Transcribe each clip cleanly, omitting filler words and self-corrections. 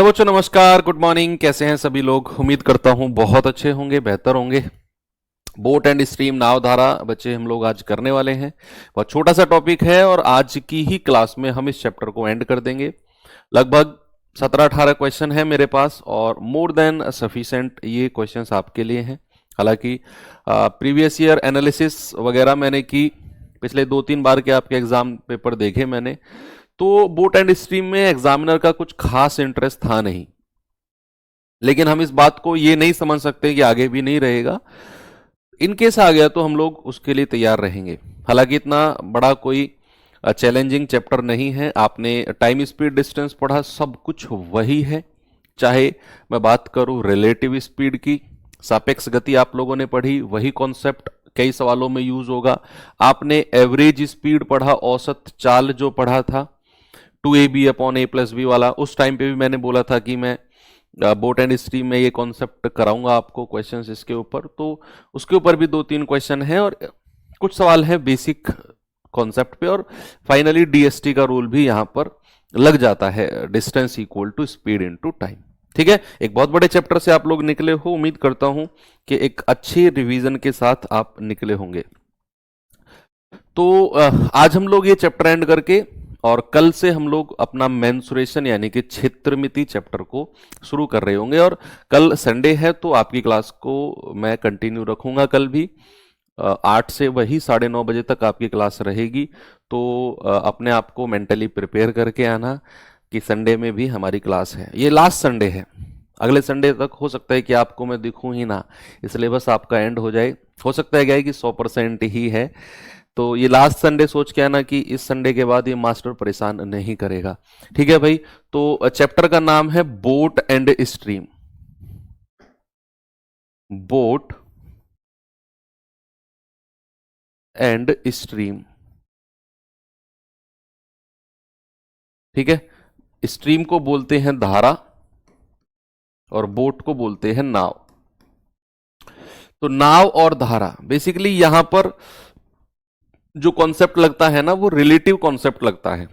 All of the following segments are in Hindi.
हेलो बच्चों, नमस्कार, गुड मॉर्निंग। कैसे हैं सभी लोग? उम्मीद करता हूं बहुत अच्छे होंगे, बेहतर होंगे। बोट एंड स्ट्रीम, नाव धारा बच्चे हम लोग आज करने वाले हैं। बहुत छोटा सा टॉपिक है और आज की ही क्लास में हम इस चैप्टर को एंड कर देंगे। लगभग 17-18 क्वेश्चन है मेरे पास और मोर देन सफिशिएंट ये क्वेश्चंस आपके लिए हैं। हालांकि प्रीवियस ईयर एनालिसिस वगैरह मैंने की, पिछले 2-3 बार के आपके एग्जाम पेपर देखे मैंने, तो बोट एंड स्ट्रीम में एग्जामिनर का कुछ खास इंटरेस्ट था नहीं। लेकिन हम इस बात को ये नहीं समझ सकते कि आगे भी नहीं रहेगा। इनकेस आ गया तो हम लोग उसके लिए तैयार रहेंगे। हालांकि इतना बड़ा कोई चैलेंजिंग चैप्टर नहीं है। आपने टाइम स्पीड डिस्टेंस पढ़ा, सब कुछ वही है। चाहे मैं बात करूं रिलेटिव स्पीड की, सापेक्ष गति आप लोगों ने पढ़ी, वही कॉन्सेप्ट कई सवालों में यूज होगा। आपने एवरेज स्पीड पढ़ा, औसत चाल जो पढ़ा था 2ab/a+b वाला, उस टाइम पे भी मैंने बोला था कि मैं बोट एंड स्ट्रीम में ये कॉन्सेप्ट कराऊंगा आपको क्वेश्चंस इसके ऊपर। तो उसके ऊपर भी 2-3 क्वेश्चन हैं और कुछ सवाल है बेसिक कॉन्सेप्ट पे, और फाइनली डीएसटी का रूल भी यहां पर लग जाता है, distance equal to speed into time. ठीक है, एक बहुत बड़े चैप्टर से आप लोग निकले हो। उम्मीद करता हूं कि एक अच्छे रिवीजन के साथ आप निकले होंगे। तो आज हम लोग ये चैप्टर एंड करके और कल से हम लोग अपना मेंसुरेशन यानी कि क्षेत्रमिति चैप्टर को शुरू कर रहे होंगे। और कल संडे है तो आपकी क्लास को मैं कंटिन्यू रखूंगा। कल भी 8 से वही 9:30 बजे तक आपकी क्लास रहेगी। तो अपने आप को मेंटली प्रिपेयर करके आना कि संडे में भी हमारी क्लास है। ये लास्ट संडे है, अगले संडे तक हो सकता है कि आपको मैं दिखूं ही ना, इसलिए बस आपका एंड हो जाए। हो सकता है क्या कि 100% ही है। तो ये लास्ट संडे सोच के आना कि इस संडे के बाद ये मास्टर परेशान नहीं करेगा। ठीक है भाई। तो चैप्टर का नाम है boat and stream. Boat and stream, ठीक है। स्ट्रीम को बोलते हैं धारा और बोट को बोलते हैं नाव। तो नाव और धारा, बेसिकली यहां पर जो कॉन्सेप्ट लगता है ना, वो रिलेटिव कॉन्सेप्ट लगता है,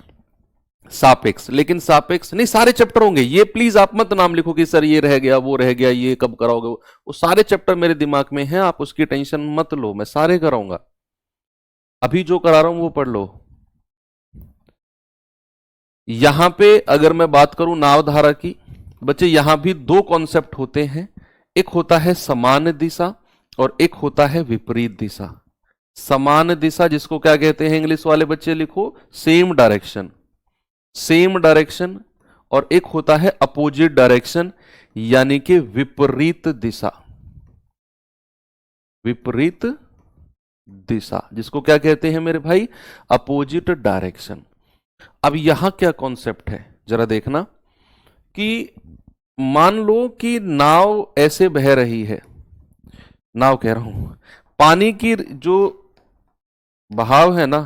सापेक्ष। लेकिन सापेक्ष नहीं सारे चैप्टर होंगे। ये प्लीज आप मत नाम लिखो कि सर ये रह गया, वो रह गया, ये कब कराओगे। वो सारे चैप्टर मेरे दिमाग में हैं, आप उसकी टेंशन मत लो, मैं सारे कराऊंगा। अभी जो करा रहा हूं वो पढ़ लो। यहां पे अगर मैं बात करूं नाव धारा की, बच्चे यहां भी दो कॉन्सेप्ट होते हैं। एक होता है समान दिशा और एक होता है विपरीत दिशा। समान दिशा जिसको क्या कहते हैं, इंग्लिश वाले बच्चे लिखो सेम डायरेक्शन, सेम डायरेक्शन। और एक होता है अपोजिट डायरेक्शन यानी कि विपरीत दिशा, विपरीत दिशा जिसको क्या कहते हैं मेरे भाई, अपोजिट डायरेक्शन। अब यहां क्या कॉन्सेप्ट है जरा देखना कि मान लो कि नाव ऐसे बह रही है, नाव कह रहा हूं, पानी की जो बहाव है ना,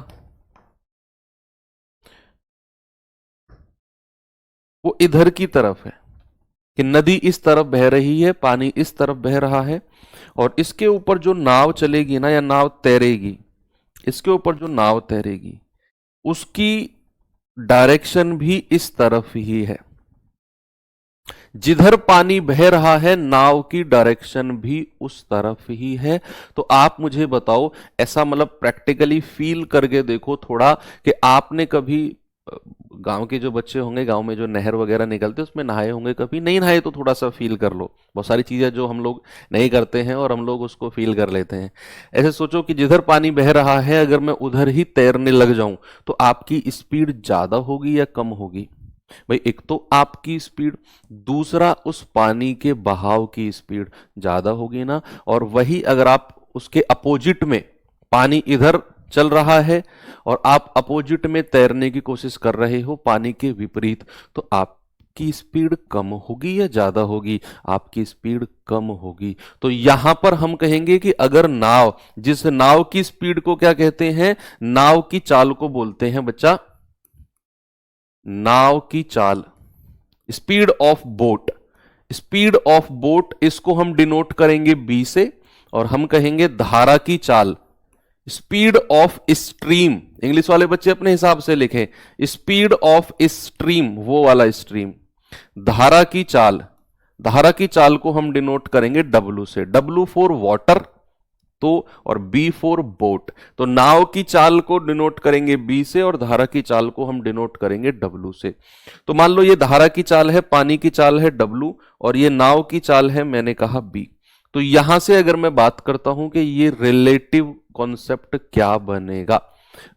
वो इधर की तरफ है कि नदी इस तरफ बह रही है, पानी इस तरफ बह रहा है। और इसके ऊपर जो नाव चलेगी ना, या नाव तैरेगी, इसके ऊपर जो नाव तैरेगी उसकी डायरेक्शन भी इस तरफ ही है। जिधर पानी बह रहा है नाव की डायरेक्शन भी उस तरफ ही है। तो आप मुझे बताओ, ऐसा मतलब प्रैक्टिकली फील करके देखो थोड़ा कि आपने कभी गांव के जो बच्चे होंगे, गांव में जो नहर वगैरह निकलते उसमें नहाए होंगे, कभी नहीं नहाए तो थोड़ा सा फील कर लो। बहुत सारी चीजें जो हम लोग नहीं करते हैं और हम लोग उसको फील कर लेते हैं। ऐसे सोचो कि जिधर पानी बह रहा है अगर मैं उधर ही तैरने लग जाऊं तो आपकी स्पीड ज्यादा होगी या कम होगी? भाई एक तो आपकी स्पीड, दूसरा उस पानी के बहाव की स्पीड ज्यादा होगी ना। और वही अगर आप उसके अपोजिट में, पानी इधर चल रहा है और आप अपोजिट में तैरने की कोशिश कर रहे हो पानी के विपरीत, तो आपकी स्पीड कम होगी या ज्यादा होगी? आपकी स्पीड कम होगी। तो यहां पर हम कहेंगे कि अगर नाव, जिस नाव की स्पीड को क्या कहते हैं, नाव की चाल को बोलते हैं बच्चा, नाव की चाल, speed of boat, speed of boat, इसको हम डिनोट करेंगे बी से। और हम कहेंगे धारा की चाल, स्पीड ऑफ स्ट्रीम, इंग्लिश वाले बच्चे अपने हिसाब से लिखें, स्पीड ऑफ स्ट्रीम, वो वाला स्ट्रीम, धारा की चाल, धारा की चाल को हम डिनोट करेंगे W से, W फॉर वाटर तो, और B फॉर बोट, तो नाव की चाल को डिनोट करेंगे B से और धारा की चाल को हम डिनोट करेंगे W से। तो मान लो ये धारा की चाल है, पानी की चाल है W, और ये नाव की चाल है मैंने कहा B। तो यहां से अगर मैं बात करता हूं कि ये रिलेटिव कॉन्सेप्ट क्या बनेगा,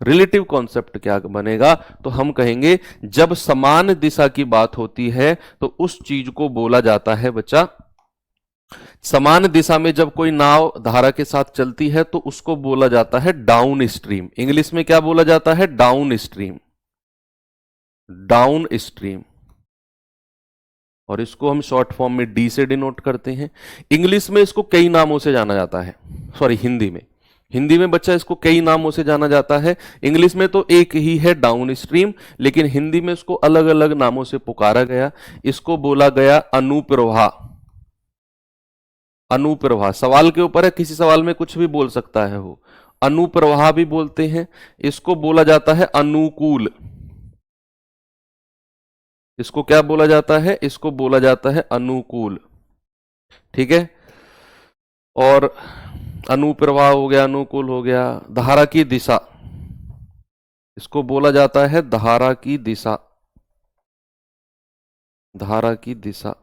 रिलेटिव कॉन्सेप्ट क्या बनेगा, तो हम कहेंगे जब समान दिशा की बात होती है तो उस चीज को बोला जाता है बच्चा, समान दिशा में जब कोई नाव धारा के साथ चलती है तो उसको बोला जाता है डाउन स्ट्रीम। इंग्लिश में क्या बोला जाता है? डाउन स्ट्रीम, डाउन स्ट्रीम, और इसको हम शॉर्ट फॉर्म में डी से डिनोट करते हैं। इंग्लिश में इसको कई नामों से जाना जाता है, सॉरी हिंदी में, हिंदी में बच्चा इसको कई नामों से जाना जाता है। इंग्लिश में तो एक ही है डाउन स्ट्रीम, लेकिन हिंदी में इसको अलग अलग नामों से पुकारा गया। इसको बोला गया अनुप्रवाह, अनुप्रवाह, सवाल के ऊपर है, किसी सवाल में कुछ भी बोल सकता है वो, अनुप्रवाह भी बोलते हैं। इसको बोला जाता है अनुकूल, इसको क्या बोला जाता है? इसको बोला जाता है अनुकूल, ठीक है। और अनुप्रवाह हो गया, अनुकूल हो गया। धारा की दिशा, इसको बोला जाता है धारा की दिशा, धारा की दिशा,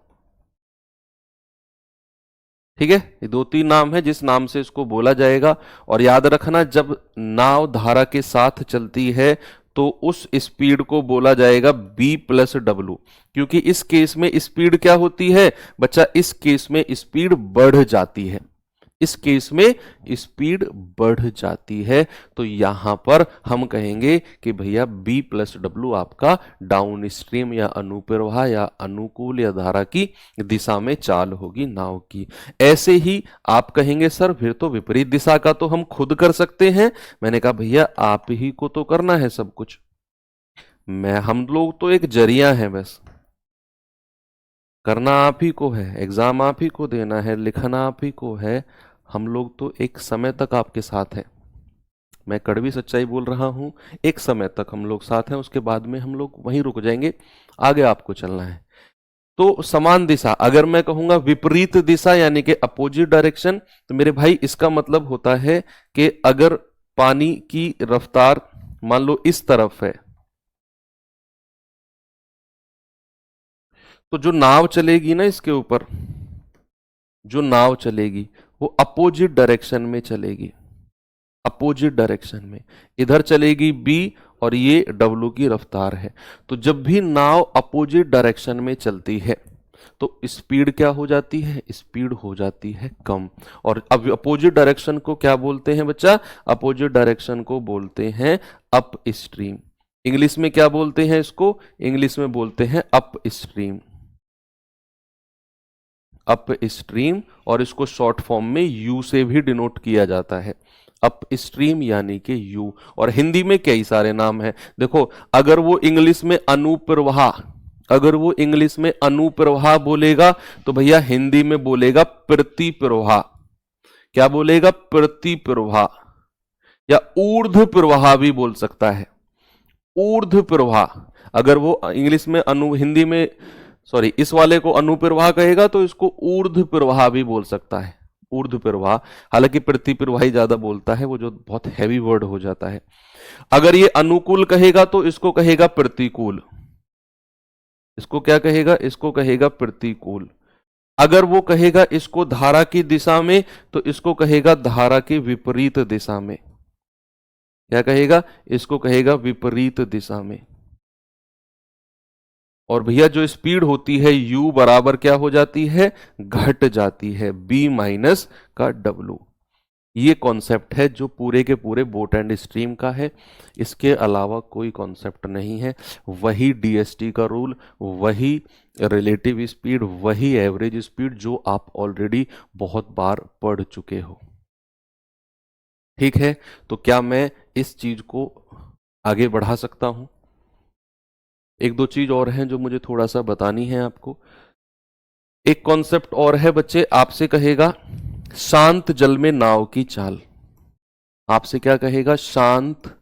ठीक है। ये दो तीन नाम है जिस नाम से इसको बोला जाएगा। और याद रखना, जब नाव धारा के साथ चलती है तो उस स्पीड को बोला जाएगा B प्लस W, क्योंकि इस केस में स्पीड क्या होती है बच्चा? इस केस में स्पीड बढ़ जाती है, इस केस में स्पीड बढ़ जाती है। तो यहां पर हम कहेंगे कि भैया B प्लस W आपका डाउन स्ट्रीम या अनुप्रवाह या अनुकूल या धारा की दिशा में चाल होगी नाव की। ऐसे ही आप कहेंगे सर फिर तो विपरीत दिशा का तो हम खुद कर सकते हैं। मैंने कहा भैया आप ही को तो करना है सब कुछ, हम लोग तो एक जरिया है, बस करना आप ही को है, एग्जाम आप ही को देना है, लिखना आप ही को है। हम लोग तो एक समय तक आपके साथ हैं, मैं कड़वी सच्चाई बोल रहा हूं, एक समय तक हम लोग साथ हैं, उसके बाद में हम लोग वहीं रुक जाएंगे, आगे आपको चलना है। तो समान दिशा, अगर मैं कहूंगा विपरीत दिशा यानी कि अपोजिट डायरेक्शन, तो मेरे भाई इसका मतलब होता है कि अगर पानी की रफ्तार मान लो इस तरफ है, तो जो नाव चलेगी ना इसके ऊपर, जो नाव चलेगी वो अपोजिट डायरेक्शन में चलेगी, अपोजिट डायरेक्शन में, इधर चलेगी B और ये W की रफ्तार है। तो जब भी नाव अपोजिट डायरेक्शन में चलती है तो स्पीड क्या हो जाती है? स्पीड हो जाती है कम। और अब अपोजिट डायरेक्शन को क्या बोलते हैं बच्चा? अपोजिट डायरेक्शन को बोलते हैं अप स्ट्रीम। इंग्लिश में क्या बोलते हैं इसको? इंग्लिश में बोलते हैं अप स्ट्रीम, अप स्ट्रीम, और इसको शॉर्ट फॉर्म में U से भी डिनोट किया जाता है, अप स्ट्रीम यानी कि U। और हिंदी में कई सारे नाम हैं, देखो अगर वो इंग्लिश में अनुप्रवाह, अगर वो इंग्लिश में अनुप्रवाह बोलेगा तो भैया हिंदी में बोलेगा प्रतिप्रवाह। क्या बोलेगा? प्रतिप्रवाह, या ऊर्ध्व प्रवाह भी बोल सकता है, ऊर्ध्व प्रवाह। अगर वो इंग्लिश में हिंदी में सॉरी इस वाले को अनुप्रवाह कहेगा तो इसको ऊर्ध्व प्रवाह भी बोल सकता है, ऊर्ध्व प्रवाह। हालांकि प्रतिप्रवाही ज्यादा बोलता है, वो जो बहुत हैवी वर्ड हो जाता है। अगर ये अनुकूल कहेगा तो इसको कहेगा प्रतिकूल, इसको क्या कहेगा? इसको कहेगा प्रतिकूल। अगर वो कहेगा इसको धारा की दिशा में तो इसको कहेगा धारा के विपरीत दिशा में। क्या कहेगा? इसको कहेगा विपरीत दिशा में। और भैया जो स्पीड होती है U बराबर क्या हो जाती है? घट जाती है, B माइनस का W। ये कॉन्सेप्ट है जो पूरे के पूरे बोट एंड स्ट्रीम का है, इसके अलावा कोई कॉन्सेप्ट नहीं है। वही DST का रूल, वही रिलेटिव स्पीड, वही एवरेज स्पीड जो आप ऑलरेडी बहुत बार पढ़ चुके हो, ठीक है। तो क्या मैं इस चीज को आगे बढ़ा सकता हूं? एक दो चीज और हैं जो मुझे थोड़ा सा बतानी है आपको। एक कॉन्सेप्ट और है बच्चे, आपसे कहेगा शांत जल में नाव की चाल। आपसे क्या कहेगा? शांत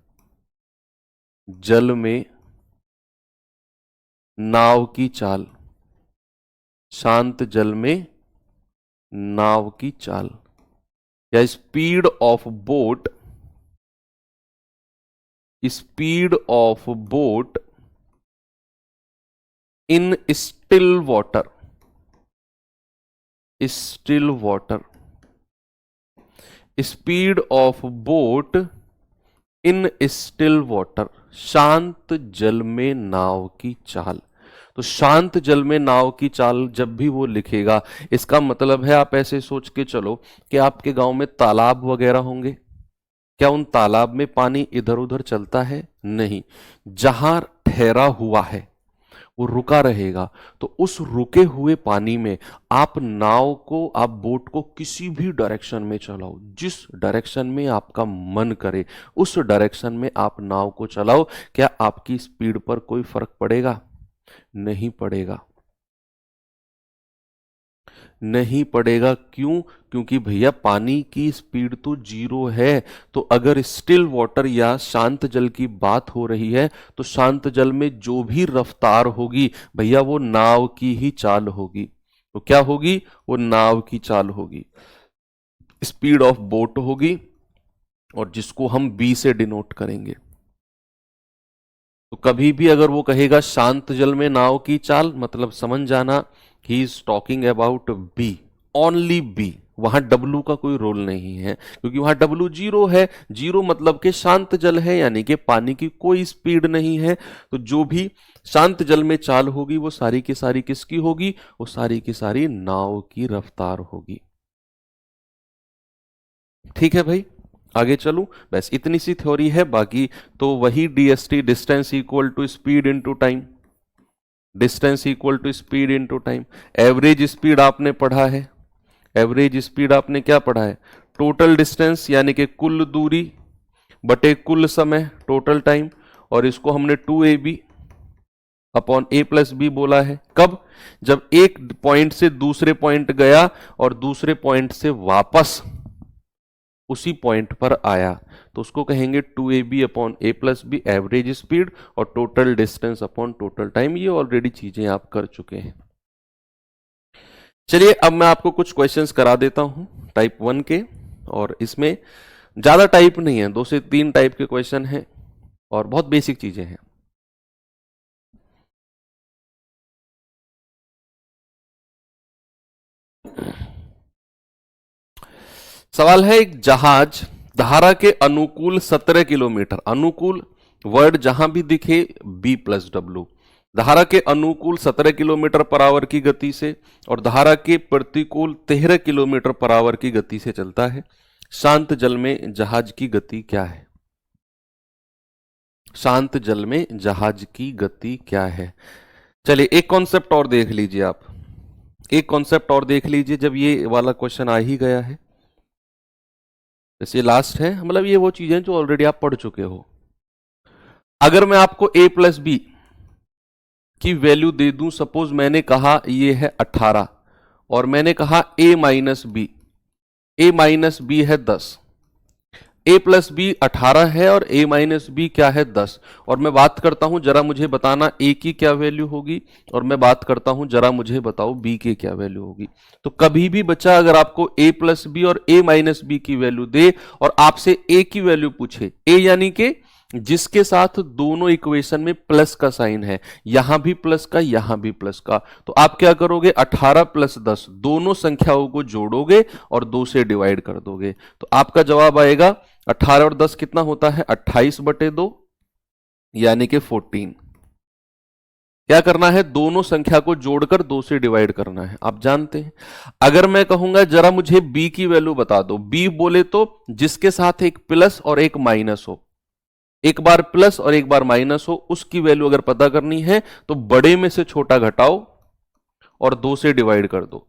जल में नाव की चाल। शांत जल में नाव की चाल, या speed of boat, speed of boat in still water, still water, speed of boat in still water, शांत जल में नाव की चाल। तो शांत जल में नाव की चाल जब भी वो लिखेगा, इसका मतलब है आप ऐसे सोच के चलो कि आपके गांव में तालाब वगैरह होंगे, क्या उन तालाब में पानी इधर उधर चलता है? नहीं, जहां ठहरा हुआ है वो रुका रहेगा। तो उस रुके हुए पानी में आप नाव को, आप बोट को किसी भी डायरेक्शन में चलाओ, जिस डायरेक्शन में आपका मन करे उस डायरेक्शन में आप नाव को चलाओ, क्या आपकी स्पीड पर कोई फर्क पड़ेगा? नहीं पड़ेगा, नहीं पड़ेगा। क्यों? क्योंकि भैया पानी की स्पीड तो जीरो है। तो अगर स्टिल वाटर या शांत जल की बात हो रही है तो शांत जल में जो भी रफ्तार होगी भैया वो नाव की ही चाल होगी। तो क्या होगी? वो नाव की चाल होगी, स्पीड ऑफ बोट होगी, और जिसको हम बी से डिनोट करेंगे। तो कभी भी अगर वो कहेगा शांत जल में नाव की चाल, मतलब समझ जाना ही is talking about B, only B. वहां डब्लू का कोई रोल नहीं है, क्योंकि वहां डब्लू जीरो है। जीरो मतलब कि शांत जल है, यानी कि पानी की कोई स्पीड नहीं है। तो जो भी शांत जल में चाल होगी वो सारी की सारी किसकी होगी? वो सारी की सारी नाव की रफ्तार होगी। ठीक है भाई, आगे चलूं? बस इतनी सी थ्योरी है, बाकी तो वही DST, distance equal to speed into time, distance equal to speed into time. Average speed आपने पढ़ा है, एवरेज स्पीड आपने क्या पढ़ा है? टोटल डिस्टेंस यानी कि कुल दूरी बटे कुल समय, टोटल टाइम, और इसको हमने 2ab upon a plus B बोला है। कब? जब एक पॉइंट से दूसरे पॉइंट गया और दूसरे पॉइंट से वापस उसी पॉइंट पर आया, तो उसको कहेंगे 2ab upon a plus b, average speed, और total distance upon total time. ये ऑलरेडी चीजें आप कर चुके हैं। चलिए अब मैं आपको कुछ क्वेश्चंस करा देता हूं टाइप 1 के, और इसमें ज्यादा टाइप नहीं है, 2 से 3 टाइप के क्वेश्चन हैं और बहुत बेसिक चीजें हैं। सवाल है, एक जहाज धारा के अनुकूल 17 किलोमीटर, अनुकूल वर्ड जहां भी दिखे बी प्लस डब्ल्यू, धारा के अनुकूल 17 किलोमीटर पर आवर की गति से और धारा के प्रतिकूल 13 किलोमीटर पर आवर की गति से चलता है। शांत जल में जहाज की गति क्या है? शांत जल में जहाज की गति क्या है? चलिए एक कॉन्सेप्ट और देख लीजिए आप, एक कॉन्सेप्ट और देख लीजिए। जब ये वाला क्वेश्चन आ ही गया है, जैसे लास्ट है, मतलब ये वो चीजें जो ऑलरेडी आप पढ़ चुके हो। अगर मैं आपको a प्लस बी की वैल्यू दे दूं, सपोज मैंने कहा ये है 18 और मैंने कहा a minus B, a minus B है 10, a प्लस बी 18 है और a माइनस बी क्या है 10, और मैं बात करता हूं जरा मुझे बताना a की क्या वैल्यू होगी, और मैं बात करता हूं जरा मुझे बताओ b की क्या वैल्यू होगी। तो कभी भी बच्चा अगर आपको a प्लस बी और a माइनस बी की वैल्यू दे और आपसे a की वैल्यू पूछे, a यानी कि जिसके साथ दोनों इक्वेशन में प्लस का साइन है, यहां भी प्लस का यहां भी प्लस का, तो आप क्या करोगे? 18 प्लस 10 दोनों संख्याओं को जोड़ोगे और 2 से डिवाइड कर दोगे, तो आपका जवाब आएगा 18 और 10 कितना होता है? 28/2, यानी कि 14। क्या करना है? दोनों संख्या को जोड़कर 2 से डिवाइड करना है, आप जानते हैं। अगर मैं कहूंगा जरा मुझे b की वैल्यू बता दो, b बोले तो जिसके साथ एक प्लस और एक माइनस हो, एक बार प्लस और एक बार माइनस हो, उसकी वैल्यू अगर पता करनी है तो बड़े में से छोटा घटाओ और 2 से डिवाइड कर दो।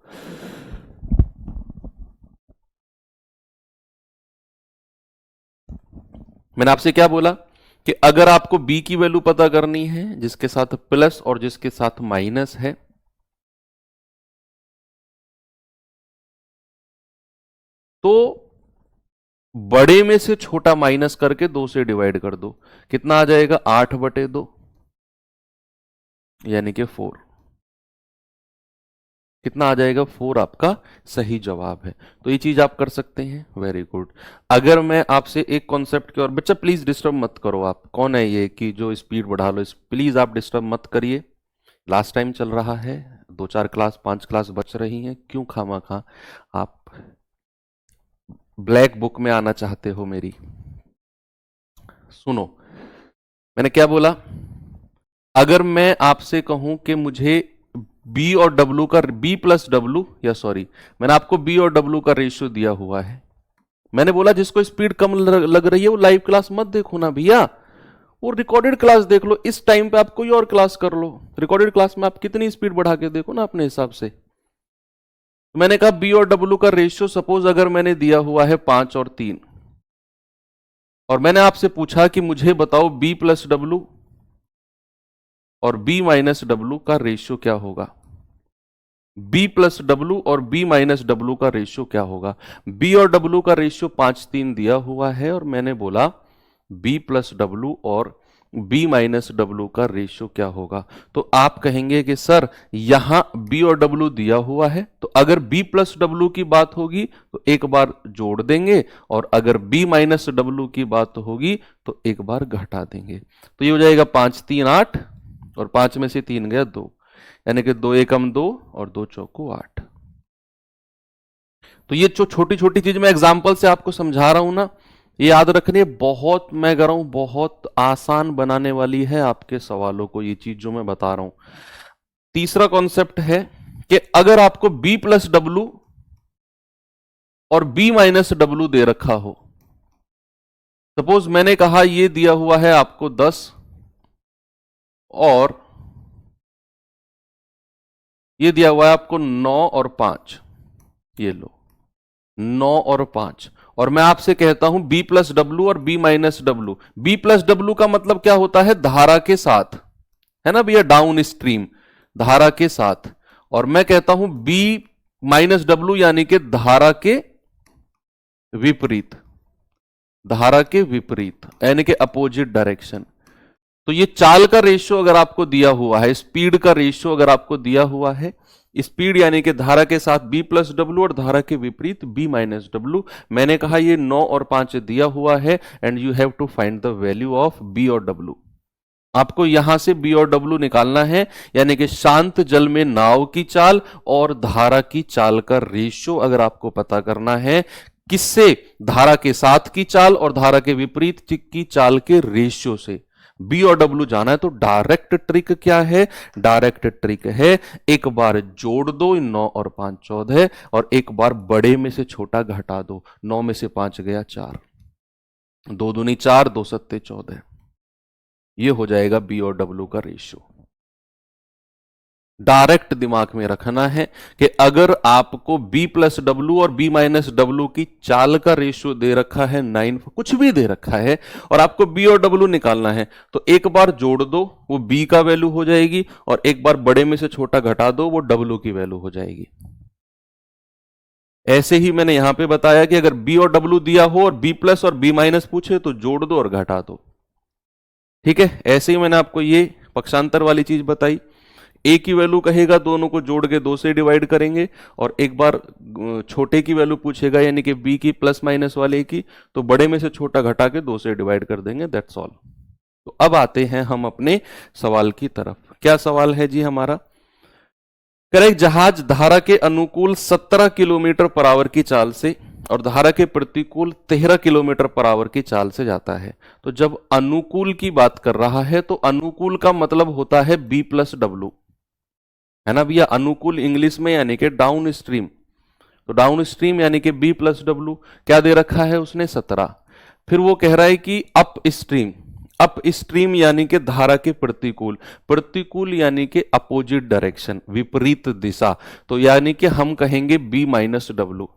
मैंने आपसे क्या बोला कि अगर आपको b की वैल्यू पता करनी है जिसके साथ प्लस और जिसके साथ माइनस है, तो बड़े में से छोटा माइनस करके 2 से डिवाइड कर दो। कितना आ जाएगा? 8/2, यानी कि 4। कितना आ जाएगा? 4 आपका सही जवाब है। तो ये चीज आप कर सकते हैं, वेरी गुड। अगर मैं आपसे एक कॉन्सेप्ट की, और बच्चा प्लीज डिस्टर्ब मत करो, आप कौन है ये कि जो स्पीड बढ़ा लो, प्लीज आप डिस्टर्ब मत करिए। लास्ट टाइम चल रहा है, 2-4 क्लास 5 क्लास बच रही हैं, क्यों खामा आप ब्लैक बुक में आना चाहते हो मेरी? सुनो, मैंने क्या बोला? अगर मैं आपसे कहूं कि मुझे बी और डब्लू का, बी प्लस डब्लू, या सॉरी, मैंने आपको बी और डब्लू का रेशियो दिया हुआ है। मैंने बोला जिसको स्पीड कम लग रही है वो लाइव क्लास मत देखो ना भैया, वो रिकॉर्डेड क्लास देख लो। इस टाइम पे आप कोई और क्लास कर लो, रिकॉर्डेड क्लास में आप कितनी स्पीड बढ़ा के देखो ना अपने हिसाब से। तो मैंने कहा बी और डब्लू का रेशियो, सपोज अगर मैंने दिया हुआ है 5 और 3, और मैंने आपसे पूछा कि मुझे बताओ बी प्लस डब्लू और बी माइनस डब्लू का रेशियो क्या होगा। बी प्लस डब्लू और बी माइनस डब्लू का रेशियो क्या होगा। बी और डब्लू का रेशियो 5-3 दिया हुआ है, और मैंने बोला बी प्लस डब्लू और बी माइनस डब्लू का रेशियो क्या होगा। तो आप कहेंगे कि सर यहां बी और डब्लू दिया हुआ है, तो अगर बी प्लस डब्लू की बात होगी तो एक बार जोड़ देंगे, और अगर बी माइनस डब्लू की बात होगी तो एक बार घटा देंगे। तो ये हो जाएगा 5 3 8, और 5 में से 3 गया 2, यानी कि 2 एकम 2 और 2 चौको 8। तो ये जो छोटी छोटी चीज मैं एग्जाम्पल से आपको समझा रहा हूं ना, ये याद रखनी, बहुत मैं कह रहा हूं बहुत आसान बनाने वाली है आपके सवालों को, ये चीज जो मैं बता रहा हूं। तीसरा कॉन्सेप्ट है कि अगर आपको बी प्लस डब्लू और बी माइनस डब्लू दे रखा हो, सपोज मैंने कहा ये दिया हुआ है आपको 10, और ये दिया हुआ है आपको 9 और 5, ये लो 9 और 5, और मैं आपसे कहता हूं बी प्लस डब्लू और B minus W. B plus W का मतलब क्या होता है? धारा के साथ, है ना भैया, डाउन स्ट्रीम धारा के साथ। और मैं कहता हूं बी माइनस डब्लू यानी कि धारा के विपरीत, धारा के विपरीत यानी कि अपोजिट डायरेक्शन। तो ये चाल का रेशियो अगर आपको दिया हुआ है, स्पीड का रेशियो अगर आपको दिया हुआ है, स्पीड यानी कि धारा के साथ बी प्लस डब्लू और धारा के विपरीत बी माइनस डब्लू, मैंने कहा ये 9 और 5 दिया हुआ है, and you have to find the value of B और डब्लू। आपको यहां से बी और डब्लू निकालना है, यानी कि शांत जल में नाव की चाल और धारा की चाल का रेशियो अगर आपको पता करना है, किससे? धारा के साथ की चाल और धारा के विपरीत की चाल के रेशियो से बी और डब्लू जाना है। तो डायरेक्ट ट्रिक क्या है? डायरेक्ट ट्रिक है एक बार जोड़ दो, 9 और 5 14, और एक बार बड़े में से छोटा घटा दो, 9 में से 5 गया 4, 2 दूनी 4, 2 सत्ते 14, ये हो जाएगा बी और डब्लू का रेशियो। डायरेक्ट दिमाग में रखना है कि अगर आपको बी प्लस डब्लू और बी माइनस डब्लू की चाल का रेशियो दे रखा है 9, कुछ भी दे रखा है, और आपको बी और डब्लू निकालना है, तो एक बार जोड़ दो, वो बी का वैल्यू हो जाएगी, और एक बार बड़े में से छोटा घटा दो, वो डब्लू की वैल्यू हो जाएगी। ऐसे ही मैंने यहां पे बताया कि अगर बी और डब्लू दिया हो और बी प्लस और बी माइनस पूछे तो जोड़ दो और घटा दो, ठीक है। ऐसे ही मैंने आपको ये पक्षांतर वाली चीज बताई। ए की वैल्यू कहेगा, दोनों को जोड़ के 2 से डिवाइड करेंगे, और एक बार छोटे की वैल्यू पूछेगा यानी कि बी की प्लस माइनस वाले की, तो बड़े में से छोटा घटा के 2 से डिवाइड कर देंगे, दैट्स ऑल। तो अब आते हैं हम अपने सवाल की तरफ। क्या सवाल है जी हमारा? करेक्ट, जहाज धारा के अनुकूल 17 किलोमीटर पर आवर की चाल से और धारा के प्रतिकूल 13 किलोमीटर पर आवर की चाल से जाता है। तो जब अनुकूल की बात कर रहा है तो अनुकूल का मतलब होता है बी प्लस डब्लू, है ना भैया। अनुकूल इंग्लिश में यानी कि डाउन स्ट्रीम, तो डाउन स्ट्रीम यानी कि बी प्लस डब्लू। क्या दे रखा है उसने? 17। फिर वो कह रहा है कि अप स्ट्रीम, अप स्ट्रीम यानी कि धारा के प्रतिकूल, प्रतिकूल यानी कि अपोजिट डायरेक्शन, विपरीत दिशा, तो यानी कि हम कहेंगे बी माइनस डब्लू।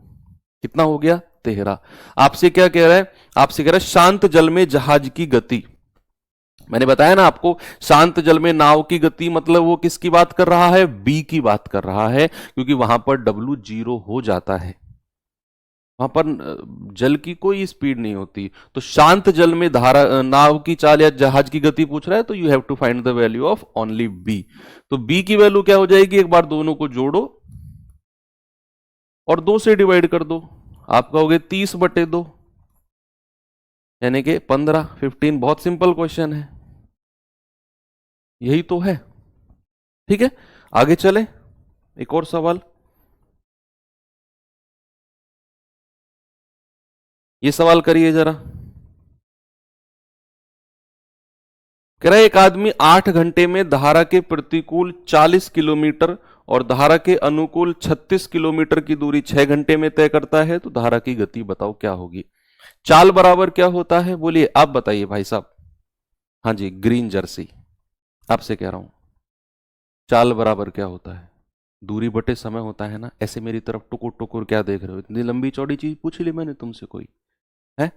कितना हो गया? 13। आपसे क्या कह रहा है? आपसे कह रहा है शांत जल में जहाज की गति। मैंने बताया ना आपको, शांत जल में नाव की गति मतलब वो किसकी बात कर रहा है? बी की बात कर रहा है, क्योंकि वहां पर डब्लू 0 हो जाता है, वहां पर जल की कोई स्पीड नहीं होती। तो शांत जल में धारा नाव की चाल या जहाज की गति पूछ रहा है, तो you have to find the value of only B. तो बी की वैल्यू क्या हो जाएगी? एक बार दोनों को जोड़ो, और 2 से डिवाइड कर दो, आप कहोगे 30/2, यानी कि 15। बहुत सिंपल क्वेश्चन है, यही तो है। ठीक है, आगे चले, एक और सवाल। ये सवाल करिए जरा। कह रहा है एक आदमी 8 घंटे में धारा के प्रतिकूल 40 किलोमीटर और धारा के अनुकूल 36 किलोमीटर की दूरी 6 घंटे में तय करता है, तो धारा की गति बताओ क्या होगी। चाल बराबर क्या होता है, बोलिए आप बताइए भाई साहब। हाँ जी, ग्रीन जर्सी, आपसे कह रहा हूं, चाल बराबर क्या होता है, दूरी बटे समय होता है ना। ऐसे मेरी तरफ टुकुर टुकुर क्या देख रहे हो, इतनी लंबी चौड़ी चीज पूछ ली मैंने तुमसे कोई है।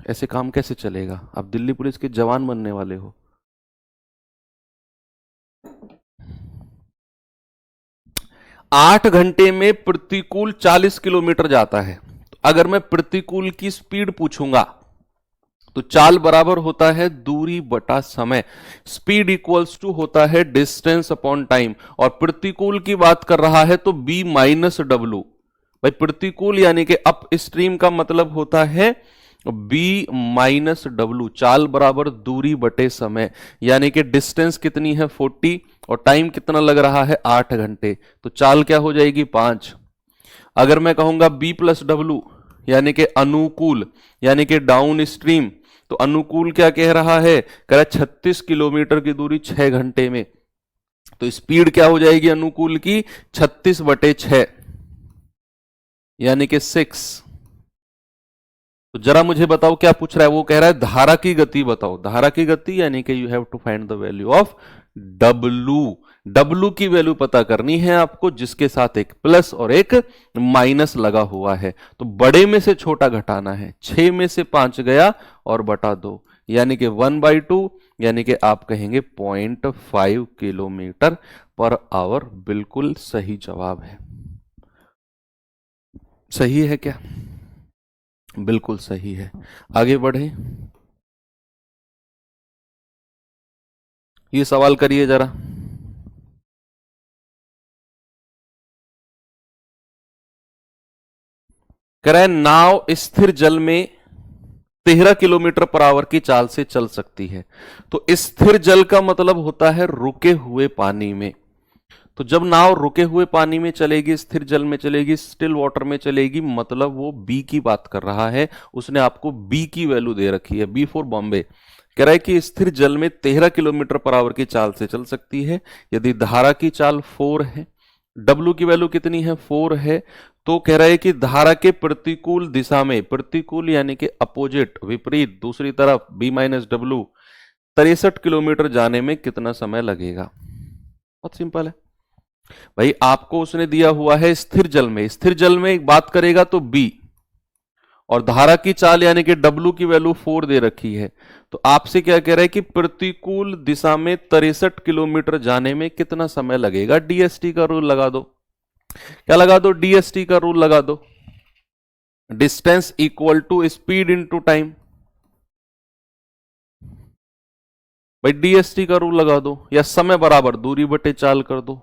ऐसे काम कैसे चलेगा, आप दिल्ली पुलिस के जवान बनने वाले हो। आठ घंटे में प्रतिकूल 40 किलोमीटर जाता है, तो अगर मैं प्रतिकूल की स्पीड पूछूंगा तो चाल बराबर होता है दूरी बटा समय, स्पीड इक्वल्स टू होता है डिस्टेंस अपॉन टाइम, और प्रतिकूल की बात कर रहा है तो बी माइनस डब्लू। भाई प्रतिकूल यानी कि अप स्ट्रीम का मतलब होता है बी माइनस डब्लू, चाल बराबर दूरी बटे समय, यानी कि डिस्टेंस कितनी है 40 और टाइम कितना लग रहा है 8 घंटे, तो चाल क्या हो जाएगी 5। अगर मैं कहूंगा बी प्लस डब्लू यानी कि अनुकूल, यानी कि डाउन स्ट्रीम, तो अनुकूल क्या कह रहा है, कह रहा 36 किलोमीटर की दूरी 6 घंटे में, तो स्पीड क्या हो जाएगी अनुकूल की 36/6 यानी कि 6। तो जरा मुझे बताओ क्या पूछ रहा है, वो कह रहा है धारा की गति बताओ। धारा की गति यानी कि you have to find the value of W. W की वैल्यू पता करनी है आपको, जिसके साथ एक प्लस और एक माइनस लगा हुआ है। तो बड़े में से छोटा घटाना है, 6 में से 5 गया और बटा 2, यानी कि 1/2, यानी कि आप कहेंगे 0.5 किलोमीटर पर आवर। बिल्कुल सही जवाब है। सही है क्या, बिल्कुल सही है। आगे बढ़े, ये सवाल करिए जरा। कह रहा है नाव स्थिर जल में 13 किलोमीटर पर आवर की चाल से चल सकती है, तो स्थिर जल का मतलब होता है रुके हुए पानी में। तो जब नाव रुके हुए पानी में चलेगी, स्थिर जल में चलेगी, स्टिल वाटर में चलेगी, मतलब वो बी की बात कर रहा है। उसने आपको बी की वैल्यू दे रखी है, बी फॉर बॉम्बे। कह रहा है कि स्थिर जल में 13 किलोमीटर पर आवर की चाल से चल सकती है, यदि धारा की चाल 4 है, डब्लू की वैल्यू कितनी है 4 है, तो कह रहा है कि धारा के प्रतिकूल दिशा में, प्रतिकूल यानी कि अपोजिट, विपरीत, दूसरी तरफ, बी माइनस डब्लू, 63 किलोमीटर जाने में कितना समय लगेगा। बहुत सिंपल है भाई, आपको उसने दिया हुआ है स्थिर जल में, स्थिर जल में एक बात करेगा तो बी, और धारा की चाल यानी कि डब्लू की वैल्यू 4 दे रखी है, तो आपसे क्या कह रहा है कि प्रतिकूल दिशा में 63 किलोमीटर जाने में कितना समय लगेगा। डीएसटी का रूल लगा दो, क्या लगा दो, डीएसटी का रूल लगा दो, distance equal to speed into time. भाई डीएसटी का रूल लगा दो, या समय बराबर दूरी बटे चाल कर दो।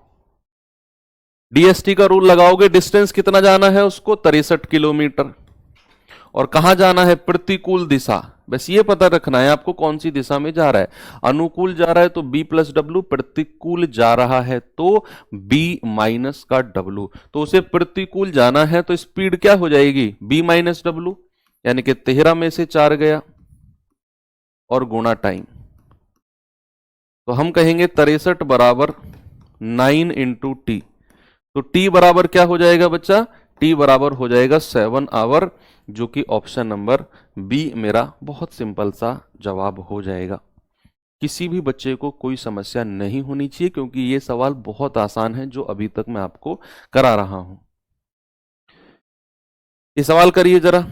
डीएसटी का रूल लगाओगे, डिस्टेंस कितना जाना है उसको 63 किलोमीटर, और कहां जाना है प्रतिकूल दिशा। बस ये पता रखना है आपको कौन सी दिशा में जा रहा है, अनुकूल जा रहा है तो बी प्लस डब्लू, प्रतिकूल जा रहा है तो बी माइनस का डब्लू। तो उसे प्रतिकूल जाना है तो स्पीड क्या हो जाएगी बी माइनस डब्लू, यानी कि 13 में से 4 गया और गुणा टाइम, तो हम कहेंगे 63 बराबर 9 इंटू टी। तो टी बराबर क्या हो जाएगा बच्चा, टी बराबर हो जाएगा 7 आवर, जो कि ऑप्शन नंबर बी मेरा बहुत सिंपल सा जवाब हो जाएगा। किसी भी बच्चे को कोई समस्या नहीं होनी चाहिए, क्योंकि ये सवाल बहुत आसान है जो अभी तक मैं आपको करा रहा हूं। ये सवाल करिए जरा।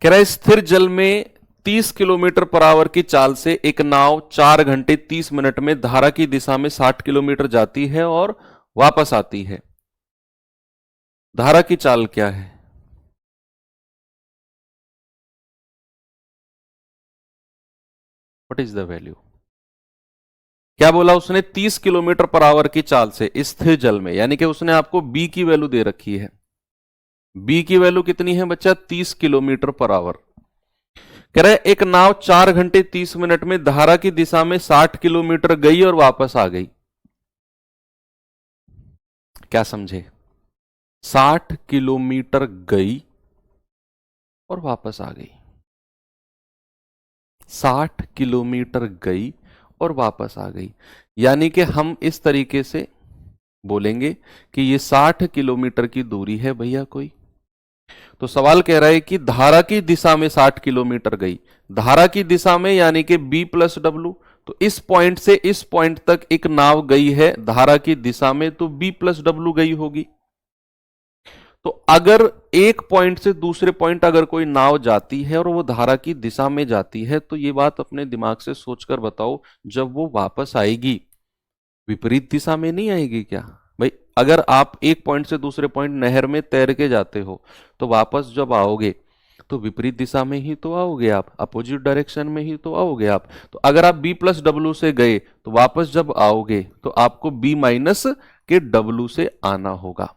कह रहा है स्थिर जल में 30 किलोमीटर पर आवर की चाल से एक नाव 4 घंटे 30 मिनट में धारा की दिशा में 60 किलोमीटर जाती है और वापस आती है। धारा की चाल क्या है? What is the value? क्या बोला उसने? 30 किलोमीटर पर आवर की चाल से स्थिर जल में, यानी कि उसने आपको बी की वैल्यू दे रखी है। बी की वैल्यू कितनी है बच्चा? 30 किलोमीटर पर आवर। कह रहे एक नाव 4 घंटे 30 मिनट में धारा की दिशा में 60 किलोमीटर गई और वापस आ गई। क्या समझे? 60 किलोमीटर गई और वापस आ गई। 60 किलोमीटर गई और वापस आ गई, यानी कि हम इस तरीके से बोलेंगे कि ये 60 किलोमीटर की दूरी है भैया कोई। तो सवाल कह रहा है कि धारा की दिशा में 60 किलोमीटर गई, धारा की दिशा में यानी कि B प्लस डब्ल्यू। तो इस पॉइंट से इस पॉइंट तक एक नाव गई है धारा की दिशा में, तो B प्लस डब्ल्यू गई होगी। तो अगर एक पॉइंट से दूसरे पॉइंट अगर कोई नाव जाती है और वो धारा की दिशा में जाती है, तो ये बात अपने दिमाग से सोचकर बताओ, जब वो वापस आएगी विपरीत दिशा में नहीं आएगी क्या भाई? अगर आप एक पॉइंट से दूसरे पॉइंट नहर में तैर के जाते हो, तो वापस जब आओगे तो विपरीत दिशा में ही तो आओगे आप, अपोजिट डायरेक्शन में ही तो आओगे आप। तो अगर आप B प्लस डब्ल्यू से गए तो वापस जब आओगे तो आपको B माइनस के डब्ल्यू से आना होगा।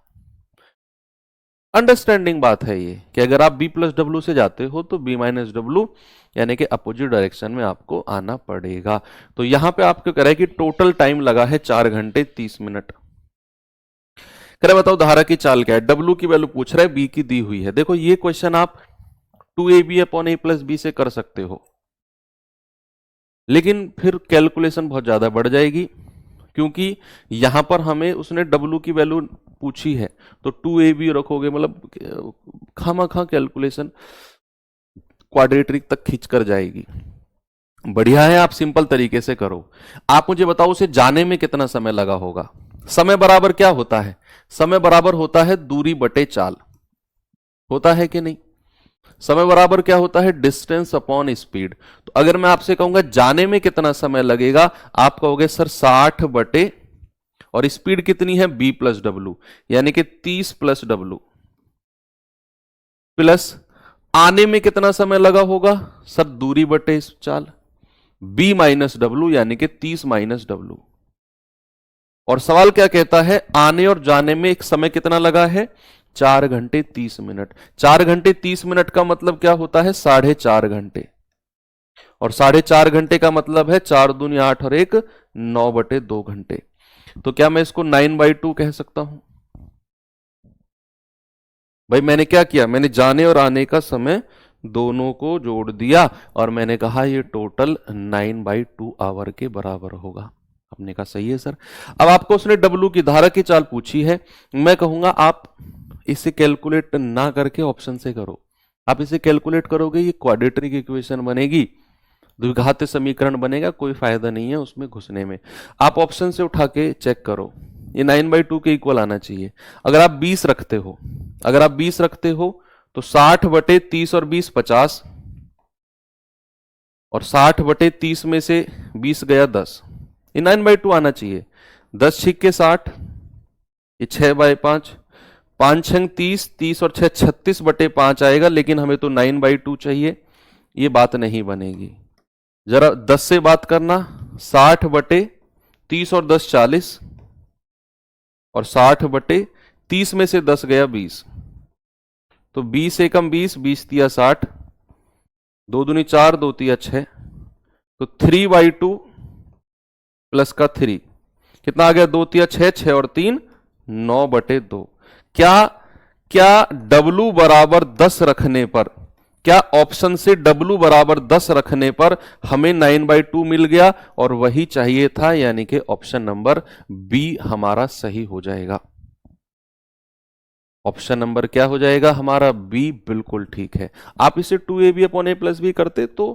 अंडरस्टैंडिंग बात है ये कि अगर आप B प्लस डब्ल्यू से जाते हो तो B माइनस डब्ल्यू यानी कि अपोजिट डायरेक्शन में आपको आना पड़ेगा। तो यहां पे आपको कह रहा है कि टोटल टाइम लगा है 4 घंटे 30 मिनट। कह रहा बताओ धारा की चाल क्या है? डब्ल्यू की वैल्यू पूछ रहा है, बी की दी हुई है। देखो ये क्वेश्चन आप 2ab upon a plus B से कर सकते हो, लेकिन फिर कैलकुलेशन बहुत ज्यादा बढ़ जाएगी, क्योंकि यहां पर हमें उसने डब्ल्यू की वैल्यू पूछी है। तो 2ab रखोगे मतलब खामा-खा कैलकुलेशन क्वाड्रेटिक तक खींच कर जाएगी। बढ़िया है आप सिंपल तरीके से करो। आप मुझे बताओ उसे जाने में कितना समय लगा होगा? समय बराबर क्या होता है? समय बराबर होता है दूरी बटे चाल, होता है कि नहीं? समय बराबर क्या होता है? Distance upon speed. तो अगर मैं आपसे कहूंगा जाने में कितना समय लगेगा, आप कहोगे सर 60 बटे, और स्पीड कितनी है? B प्लस डब्ल्यू, यानी कि 30 प्लस डब्ल्यू, प्लस आने में कितना समय लगा होगा? सर दूरी बटे चाल, B माइनस डब्ल्यू यानी कि 30 माइनस डब्ल्यू। और सवाल क्या कहता है? आने और जाने में एक समय कितना लगा है? 4 घंटे 30 मिनट। 4 घंटे 30 मिनट का मतलब क्या होता है? 4.5 घंटे। और 4.5 घंटे का मतलब है 4 दूनी 8 और 1 9 बटे 2 घंटे। तो क्या मैं इसको 9/2 कह सकता हूं? भाई मैंने क्या किया? मैंने जाने और आने का समय दोनों को जोड़ दिया और मैंने कहा ये टोटल 9/2 आवर के बराबर होगा। आपने कहा सही है सर। अब आपको उसने डब्ल्यू की धारा की चाल पूछी है, मैं कहूंगा आप इसे कैलकुलेट ना करके ऑप्शन से करो। आप इसे कैलकुलेट करोगे ये क्वाड्रेटिक इक्वेशन बनेगी, द्विघात समीकरण बनेगा, कोई फायदा नहीं है उसमें घुसने में। आप ऑप्शन से उठा के चेक करो, ये 9/2 के इक्वल आना चाहिए। अगर आप 20 रखते हो, अगर आप 20 रखते हो तो 60 बटे 30 और 20 50, और 60 बटे 30 में से 20 गया 10, ये 9/2 आना चाहिए। 10 छिक के 60, ये 6/5, 5 छंग 30, 30 और 6 36 बटे 5 आएगा, लेकिन हमें तो 9/2 चाहिए, ये बात नहीं बनेगी। जरा 10 से बात करना, 60 बटे 30 और 10 40, और 60 बटे 30 में से 10 गया 20, तो 20 एकम 20, 20 तिया 60, 2 दूनी 4, 2 तिया 6, तो 3/2 प्लस का 3 कितना आ गया? 2 तिया 6, 6 और 3 9/2। क्या क्या W बराबर 10 रखने पर, क्या ऑप्शन से W बराबर 10 रखने पर हमें 9/2 मिल गया? और वही चाहिए था, यानी कि ऑप्शन नंबर बी हमारा सही हो जाएगा। ऑप्शन नंबर क्या हो जाएगा हमारा? बी बिल्कुल ठीक है। आप इसे 2ab upon a plus B करते तो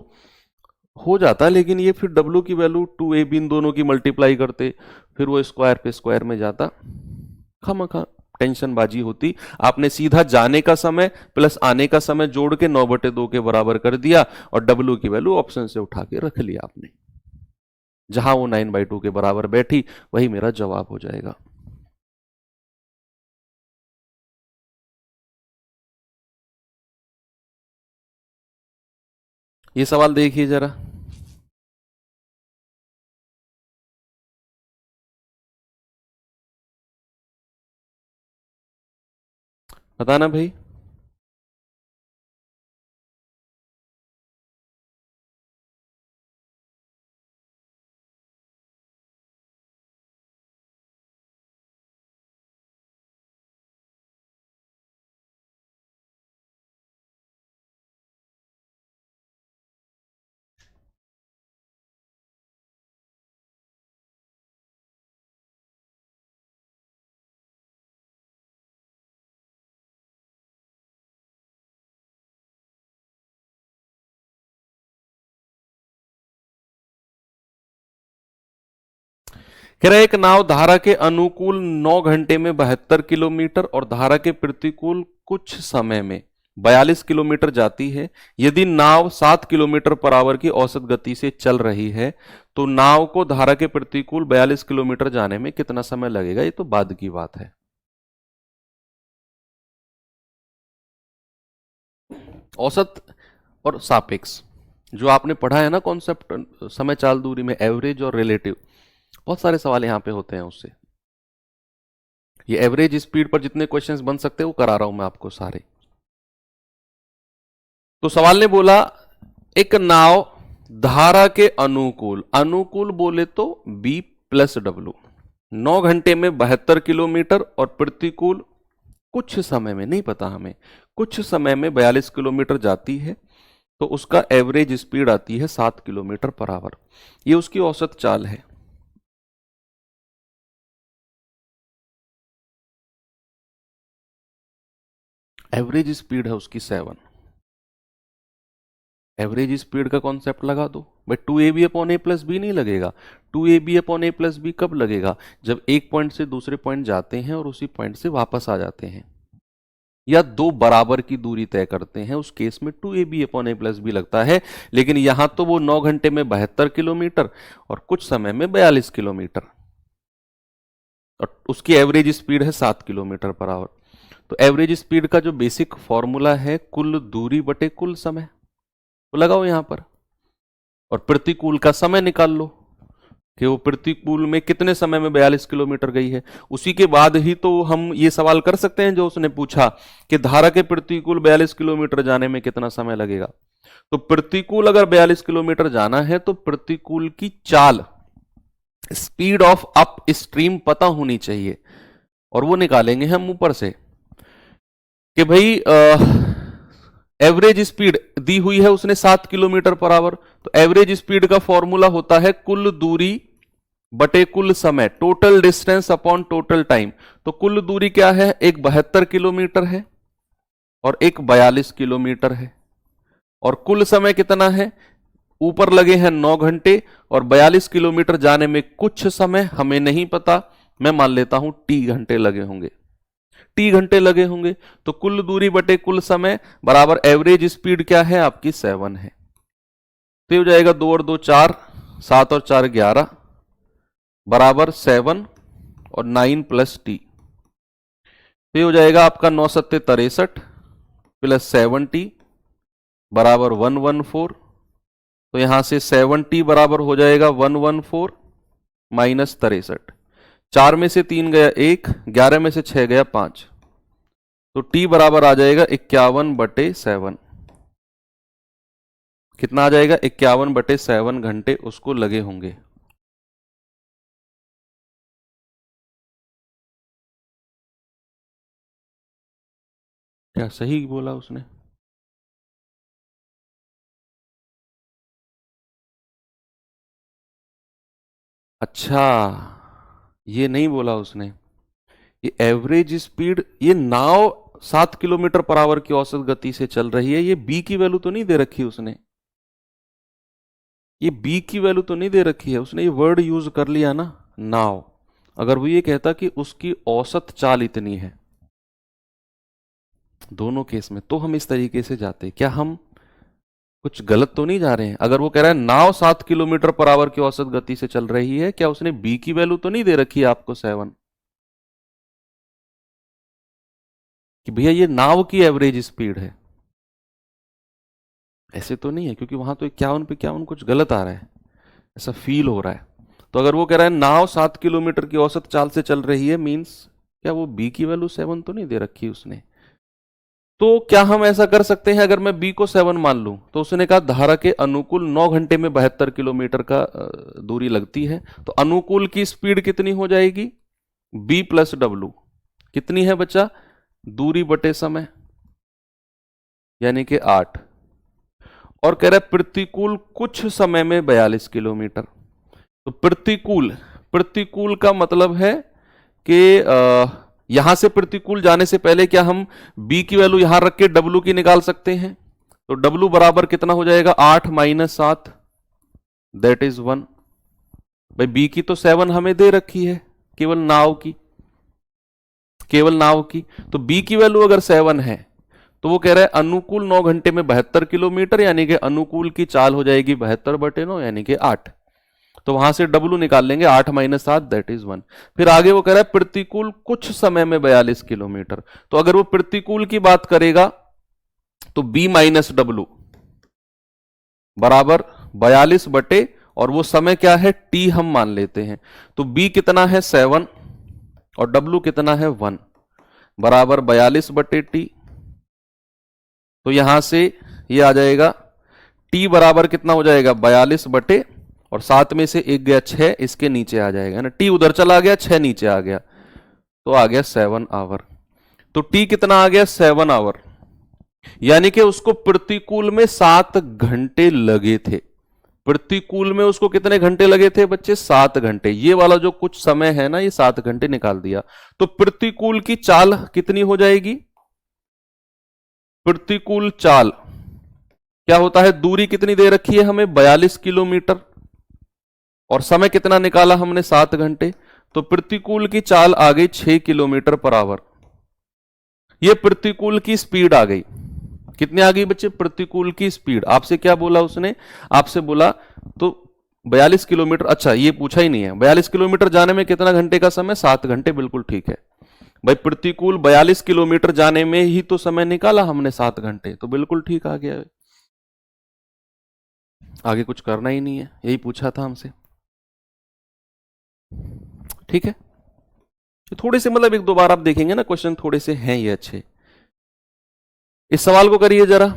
हो जाता, लेकिन ये फिर W की वैल्यू 2ab इन दोनों की मल्टीप्लाई करते, फिर वो स्क्वायर पे स्क्वायर में जाता, खामखा टेंशन बाजी होती। आपने सीधा जाने का समय प्लस आने का समय जोड़ के 9/2 के बराबर कर दिया और W की वैल्यू ऑप्शन से उठा के रख लिया आपने। जहां वो 9/2 के बराबर बैठी वही मेरा जवाब हो जाएगा। ये सवाल देखिए जरा। बताना भाई। कह रहा है एक नाव धारा के अनुकूल 9 घंटे में 72 किलोमीटर और धारा के प्रतिकूल कुछ समय में 42 किलोमीटर जाती है। यदि नाव 7 किलोमीटर पर आवर की औसत गति से चल रही है तो नाव को धारा के प्रतिकूल 42 किलोमीटर जाने में कितना समय लगेगा। ये तो बाद की बात है। औसत और सापेक्ष जो आपने पढ़ा है ना कॉन्सेप्ट समय चाल दूरी में, एवरेज और रिलेटिव, बहुत सारे सवाल यहां पे होते हैं उससे। ये एवरेज स्पीड पर जितने क्वेश्चंस बन सकते हैं वो करा रहा हूं मैं आपको सारे। तो सवाल ने बोला एक नाव धारा के अनुकूल, अनुकूल बोले तो B प्लस W, 9 घंटे में 72 किलोमीटर और प्रतिकूल कुछ समय में, नहीं पता हमें, कुछ समय में 42 किलोमीटर जाती है तो उसका एवरेज स्पीड आती है 7 किलोमीटर पर आवर। ये उसकी औसत चाल है। एवरेज स्पीड है उसकी 7। एवरेज स्पीड का कॉन्सेप्ट लगा दो भाई, 2ab upon a plus B नहीं लगेगा। 2ab upon a plus B कब लगेगा, जब एक पॉइंट से दूसरे पॉइंट जाते हैं और उसी पॉइंट से वापस आ जाते हैं, या दो बराबर की दूरी तय करते हैं, उस केस में 2ab upon a plus B लगता है। लेकिन यहां तो वो 9 घंटे में 72 किलोमीटर और कुछ समय में 42 किलोमीटर और उसकी एवरेज स्पीड है 7 किलोमीटर पर आवर। तो एवरेज स्पीड का जो बेसिक फॉर्मूला है कुल दूरी बटे कुल समय, वो लगाओ यहां पर और प्रतिकूल का समय निकाल लो कि वो प्रतिकूल में कितने समय में 42 किलोमीटर गई है। उसी के बाद ही तो हम ये सवाल कर सकते हैं जो उसने पूछा कि धारा के प्रतिकूल 42 किलोमीटर जाने में कितना समय लगेगा। तो प्रतिकूल अगर 42 किलोमीटर जाना है तो प्रतिकूल की चाल, स्पीड ऑफ अप स्ट्रीम पता होनी चाहिए और वो निकालेंगे हम ऊपर से कि भाई एवरेज स्पीड दी हुई है उसने 7 किलोमीटर पर आवर। तो एवरेज स्पीड का फॉर्मूला होता है कुल दूरी बटे कुल समय, total distance upon total time. तो कुल दूरी क्या है, एक 72 किलोमीटर है और एक 42 किलोमीटर है और कुल समय कितना है, ऊपर लगे हैं 9 घंटे और 42 किलोमीटर जाने में कुछ समय हमें नहीं पता, मैं मान लेता हूं T घंटे लगे होंगे। T घंटे लगे होंगे तो कुल दूरी बटे कुल समय बराबर एवरेज स्पीड क्या है आपकी 7 है। तो हो जाएगा 2 और 2 4, 7 और 4 11 बराबर 7 और 9 प्लस T। तो हो जाएगा आपका 9 सत्ते 63 प्लस 7T बराबर 114। तो यहां से 7T बराबर हो जाएगा 114 माइनस 63। 4 में से 3 गया 1, 11 में से 6 गया 5, तो T बराबर आ जाएगा 51/7। कितना आ जाएगा, 51/7 घंटे उसको लगे होंगे। क्या सही बोला उसने? अच्छा, ये नहीं बोला उसने। ये एवरेज स्पीड, ये नाव 7 किलोमीटर पर आवर की औसत गति से चल रही है, ये बी की वैल्यू तो नहीं दे रखी उसने, ये बी की वैल्यू तो नहीं दे रखी है उसने, ये वर्ड यूज कर लिया ना नाव। अगर वो ये कहता कि उसकी औसत चाल इतनी है दोनों केस में तो हम इस तरीके से जाते, क्या हम कुछ गलत तो नहीं जा रहे हैं? अगर वो कह रहा है नाव 7 किलोमीटर पर आवर की औसत गति से चल रही है, क्या उसने बी की वैल्यू तो नहीं दे रखी है आपको 7 कि भैया ये नाव की एवरेज स्पीड है? ऐसे तो नहीं है, क्योंकि वहां तो 51 पे 51 कुछ गलत आ रहा है, ऐसा फील हो रहा है। तो अगर वो कह रहा है नाव 7 किलोमीटर की औसत चाल से चल रही है, मीन्स क्या वो बी की वैल्यू 7 तो नहीं दे रखी उसने? तो क्या हम ऐसा कर सकते हैं, अगर मैं बी को 7 मान लूं, तो उसने कहा धारा के अनुकूल 9 घंटे में 72 किलोमीटर का दूरी लगती है, तो अनुकूल की स्पीड कितनी हो जाएगी? B plus W. कितनी है बच्चा? दूरी बटे समय, यानी कि 8। और कह रहा है प्रतिकूल कुछ समय में 42 किलोमीटर। तो प्रतिकूल, प्रतिकूल का मतलब है कि यहां से प्रतिकूल जाने से पहले क्या हम b की वैल्यू यहां रख के w की निकाल सकते हैं? तो w बराबर कितना हो जाएगा? 8 माइनस 7, दैट इज 1। भाई b की तो 7 हमें दे रखी है, केवल नाव की, केवल नाव की। तो b की वैल्यू अगर 7 है, तो वो कह रहा है अनुकूल 9 घंटे में 72 किलोमीटर, यानी कि अनुकूल की चाल हो जाएगी 72/9, यानी कि 8। तो वहां से W निकाल लेंगे, 8 माइनस 7, दैट इज 1। फिर आगे वो कह रहा है प्रतिकूल कुछ समय में 42 किलोमीटर। तो अगर वो प्रतिकूल की बात करेगा तो B माइनस डब्लू बराबर 42 बटे, और वो समय क्या है? T हम मान लेते हैं। तो B कितना है? 7, और W कितना है? 1, बराबर 42 बटे T। तो यहां से ये आ जाएगा T बराबर कितना हो जाएगा? 42 बटे, और 7 में से 1 गया 6, इसके नीचे आ जाएगा ना, T उधर चला गया, 6 नीचे आ गया, तो आ गया 7 आवर। तो T कितना आ गया? 7 आवर, यानी कि उसको प्रतिकूल में 7 घंटे लगे थे। प्रतिकूल में उसको कितने घंटे लगे थे बच्चे? 7 घंटे। ये वाला जो कुछ समय है ना, ये 7 घंटे निकाल दिया। तो प्रतिकूल की चाल कितनी हो जाएगी? प्रतिकूल चाल क्या होता है? दूरी कितनी दे रखी है हमें? 42 किलोमीटर, और समय कितना निकाला हमने? 7 घंटे। तो प्रतिकूल की चाल आ गई 6 किलोमीटर पर आवर। ये प्रतिकूल की स्पीड आ गई। कितनी आ गई बच्चे? प्रतिकूल की स्पीड। आपसे क्या बोला उसने? आपसे बोला तो 42 किलोमीटर, अच्छा ये पूछा ही नहीं है, 42 किलोमीटर जाने में कितना घंटे का समय? 7 घंटे, बिल्कुल ठीक है भाई। प्रतिकूल 42 किलोमीटर जाने में ही तो समय निकाला हमने 7 घंटे, तो बिल्कुल ठीक आ गया। आगे कुछ करना ही नहीं है, यही पूछा था हमसे, ठीक है। थोड़े से मतलब एक दो बार आप देखेंगे ना क्वेश्चन, थोड़े से हैं ये अच्छे। इस सवाल को करिए जरा।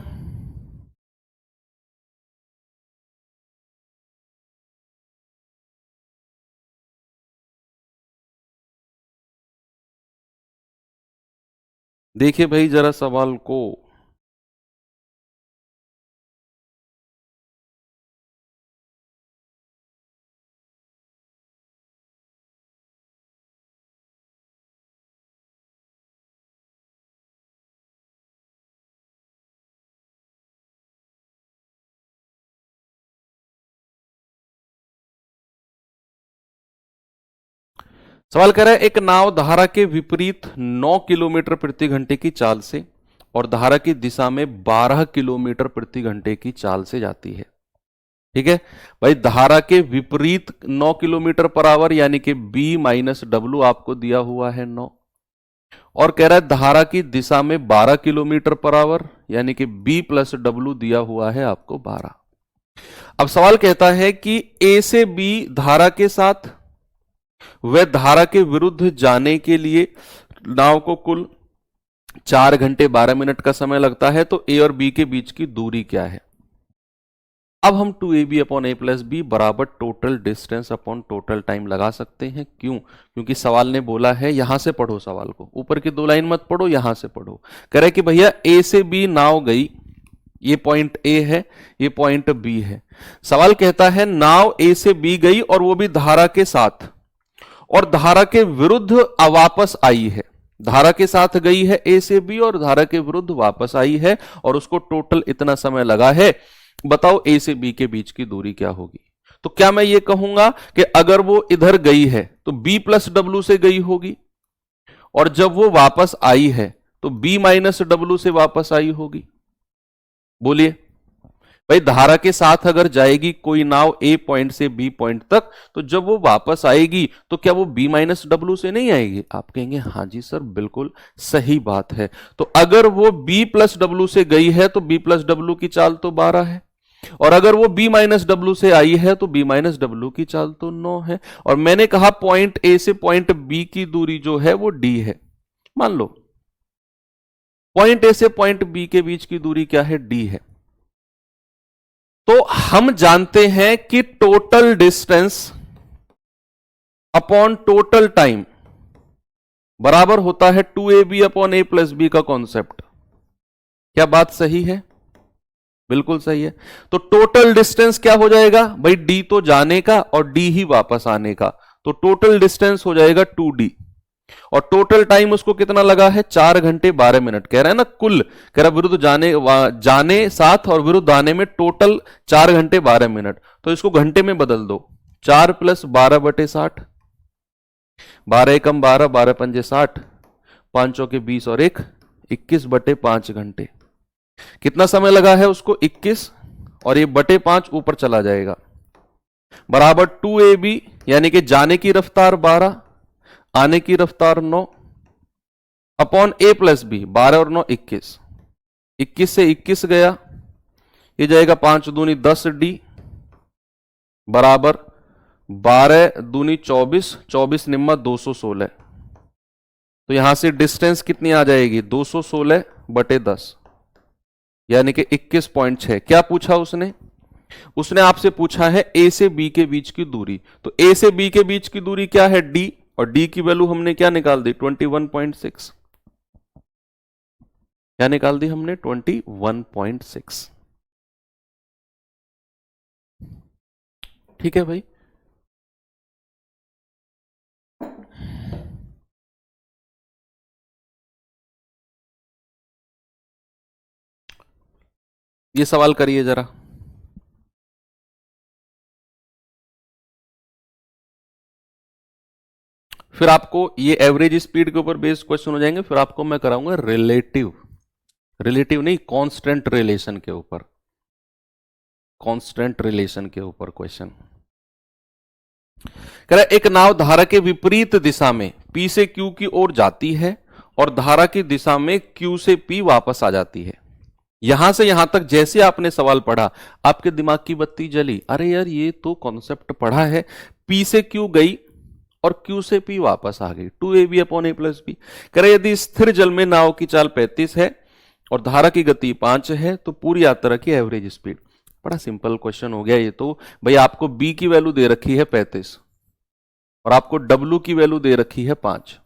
देखिए भाई जरा सवाल को। सवाल कह रहा है एक नाव धारा के विपरीत 9 किलोमीटर प्रति घंटे की चाल से और धारा की दिशा में 12 किलोमीटर प्रति घंटे की चाल से जाती है। ठीक है भाई, धारा के विपरीत 9 किलोमीटर पर आवर, यानी कि B माइनस डब्लू आपको दिया हुआ है 9, और कह रहा है धारा की दिशा में 12 किलोमीटर पर आवर, यानी कि B प्लस डब्लू दिया हुआ है आपको 12। अब सवाल कहता है कि A से B धारा के साथ वह धारा के विरुद्ध जाने के लिए नाव को कुल 4 घंटे 12 मिनट का समय लगता है, तो A और B के बीच की दूरी क्या है? अब हम 2ab upon a plus b बराबर total distance upon total time लगा सकते हैं। क्यों? क्योंकि सवाल ने बोला है, यहां से पढ़ो सवाल को, ऊपर की 2 लाइन मत पढ़ो, यहां से पढ़ो। कह रहे कि भैया A से B नाव गई, ये पॉइंट A है, ये पॉइंट B है। सवाल कहता है नाव A से B गई और वो भी धारा के साथ, और धारा के विरुद्ध वापस आई है। धारा के साथ गई है A से B और धारा के विरुद्ध वापस आई है, और उसको टोटल इतना समय लगा है। बताओ A से B के बीच की दूरी क्या होगी? तो क्या मैं ये कहूंगा कि अगर वो इधर गई है तो B प्लस डब्ल्यू से गई होगी, और जब वो वापस आई है तो b माइनस डब्ल्यू से वापस आई होगी। बोलिए भाई, धारा के साथ अगर जाएगी कोई नाव a पॉइंट से b पॉइंट तक, तो जब वो वापस आएगी तो क्या वो b माइनस डब्ल्यू से नहीं आएगी? आप कहेंगे हाँ जी सर, बिल्कुल सही बात है। तो अगर वो b प्लस डब्ल्यू से गई है तो b प्लस डब्ल्यू की चाल तो 12 है, और अगर वो b माइनस डब्ल्यू से आई है तो b माइनस डब्ल्यू की चाल तो 9 है। और मैंने कहा पॉइंट a से पॉइंट b की दूरी जो है वो d है। मान लो पॉइंट a से पॉइंट b के बीच की दूरी क्या है? d है। तो हम जानते हैं कि total distance upon total time बराबर होता है 2ab upon a plus b का कॉन्सेप्ट। क्या बात सही है? बिल्कुल सही है। तो टोटल डिस्टेंस क्या हो जाएगा भाई? d तो जाने का और d ही वापस आने का, तो टोटल डिस्टेंस हो जाएगा 2d। और टोटल टाइम उसको कितना लगा है? 4 घंटे 12 मिनट। कह रहा है ना कुल, कह रहा विरुद्ध जाने 7 और विरुद्ध आने में टोटल 4 घंटे 12 मिनट। तो इसको घंटे में बदल दो, 4 प्लस 12 बटे 60, 12 एकम 12, 12 पंजे 60, 5 चौके 20 और 1 21 बटे 5 घंटे। कितना समय लगा है उसको? 21, और ये बटे 5 ऊपर चला जाएगा, बराबर 2ab, यानी कि जाने की रफ्तार 12, आने की रफ्तार 9, अपॉन a प्लस बी, 12 और 9 21, 21 से 21 गया, ये जाएगा 5 दूनी 10d, बराबर 12 दूनी 24, 24 निम्मा 216। तो यहां से डिस्टेंस कितनी आ जाएगी? 216 बटे 10, यानी कि 21.6। क्या पूछा उसने? उसने आपसे पूछा है a से b के बीच की दूरी। तो a से b के बीच की दूरी क्या है? d, और d की वैल्यू हमने क्या निकाल दी? 21.6। क्या निकाल दी हमने? 21.6। ठीक है भाई। ये सवाल करिए जरा। फिर आपको ये एवरेज स्पीड के ऊपर बेस्ड क्वेश्चन हो जाएंगे, फिर आपको मैं कराऊंगा रिलेटिव नहीं, कांस्टेंट रिलेशन के ऊपर, कांस्टेंट रिलेशन के ऊपर क्वेश्चन। कह रहा एक नाव धारा के विपरीत दिशा में P से Q की ओर जाती है और धारा की दिशा में Q से P वापस आ जाती है। यहां से यहां तक जैसे आपने सवाल पढ़ा, आपके दिमाग की बत्ती जली, अरे यार ये तो कॉन्सेप्ट पढ़ा है। P से Q गई और Q से P वापस आ गई, 2ab upon a plus B. कह रहे यदि स्थिर जल में नाव की चाल 35 है और धारा की गति 5 है तो पूरी यात्रा की एवरेज स्पीड। बड़ा सिंपल क्वेश्चन हो गया ये तो। भाई आपको b की वैल्यू दे रखी है 35 और आपको w की वैल्यू दे रखी है 5।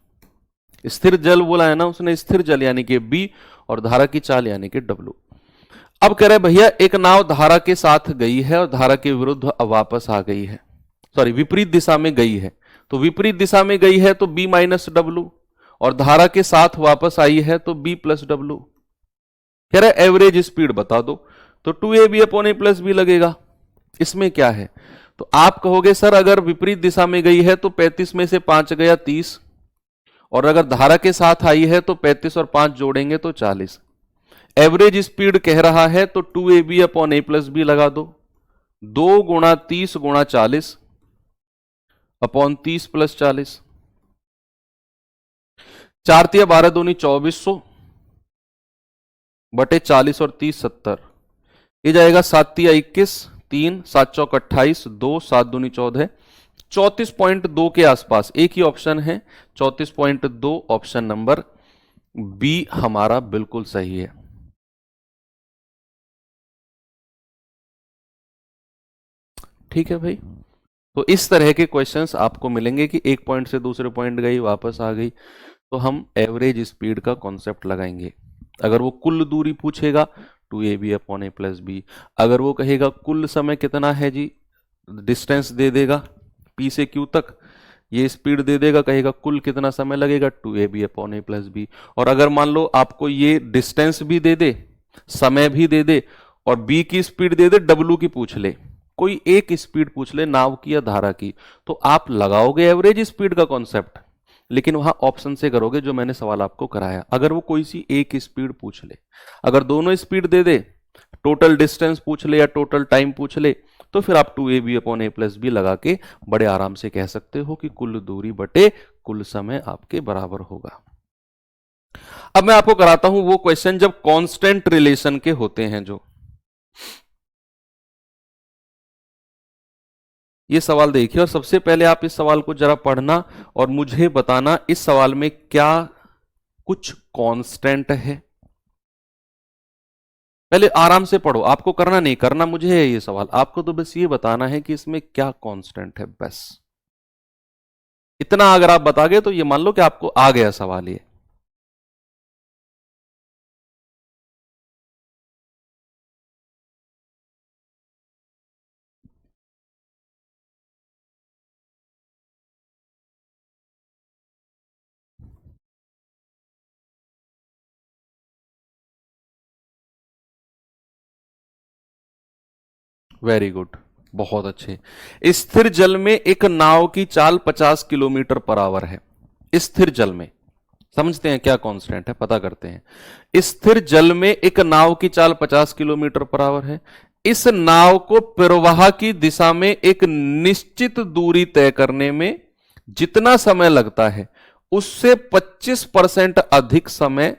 स्थिर जल बोला है ना उसने, स्थिर जल यानी कि b और धारा की चाल यानी कि w। अब कह रहे भैया एक नाव धारा के साथ गई है और धारा के विरुद्ध वापस आ गई है, सॉरी विपरीत दिशा में गई है। तो विपरीत दिशा में गई है तो b माइनस डब्ल्यू, और धारा के साथ वापस आई है तो b प्लस डब्ल्यू। कह रहे एवरेज स्पीड बता दो, तो 2ab upon a plus B लगेगा। इसमें क्या है? तो आप कहोगे सर अगर विपरीत दिशा में गई है तो 35 में से 5 गया 30, और अगर धारा के साथ आई है तो 35 और 5 जोड़ेंगे तो 40। एवरेज स्पीड कह रहा है तो 2ab upon a plus B लगा दो, 2 गुणा 30 गुणा 40 अपॉन 30 प्लस 40, 4 तिया 12 दूनी 2400 बटे 40 और 30 70। ये जाएगा 7 तिया 21, 3 7 चौक 28, 2 7 दूनी 14, 34.2 के आसपास। एक ही ऑप्शन है 34.2, ऑप्शन नंबर बी हमारा बिल्कुल सही है। ठीक है भाई। तो इस तरह के क्वेश्चंस आपको मिलेंगे कि एक पॉइंट से दूसरे पॉइंट गई वापस आ गई, तो हम एवरेज स्पीड का कॉन्सेप्ट लगाएंगे। अगर वो कुल दूरी पूछेगा 2ab upon a plus B. अगर वो कहेगा कुल समय कितना है जी, डिस्टेंस दे देगा P से Q तक, ये स्पीड दे देगा, कहेगा कुल कितना समय लगेगा 2ab upon a plus B. और अगर मान लो आपको ये डिस्टेंस भी दे दे, समय भी दे दे, और b की स्पीड दे दे, w की पूछ ले, कोई एक स्पीड पूछ ले नाव की या धारा की, तो आप लगाओगे एवरेज स्पीड का कॉन्सेप्ट। लेकिन वहां ऑप्शन से करोगे जो मैंने सवाल आपको कराया। अगर वो कोई सी एक स्पीड पूछ ले, अगर दोनों स्पीड दे दे, टोटल डिस्टेंस पूछ ले या टोटल टाइम पूछ ले, तो फिर आप 2ab/a+b लगा के बड़े आराम से कह सकते हो कि कुल दूरी बटे कुल समय आपके बराबर होगा। अब मैं आपको कराता हूं वो क्वेश्चन जब कांस्टेंट रिलेशन के होते हैं। जो ये सवाल देखिए और सबसे पहले आप इस सवाल को जरा पढ़ना और मुझे बताना इस सवाल में क्या कुछ कांस्टेंट है। पहले आराम से पढ़ो, आपको करना नहीं, करना मुझे है ये सवाल, आपको तो बस ये बताना है कि इसमें क्या कांस्टेंट है, बस इतना अगर आप बता गए तो ये मान लो कि आपको आ गया सवाल ये। वेरी गुड, बहुत अच्छे। स्थिर जल में एक नाव की चाल 50 किलोमीटर पर आवर है। स्थिर जल में, समझते हैं क्या कांस्टेंट है, पता करते हैं। स्थिर जल में एक नाव की चाल 50 किलोमीटर पर आवर है। इस नाव को प्रवाह की दिशा में एक निश्चित दूरी तय करने में जितना समय लगता है उससे 25% अधिक समय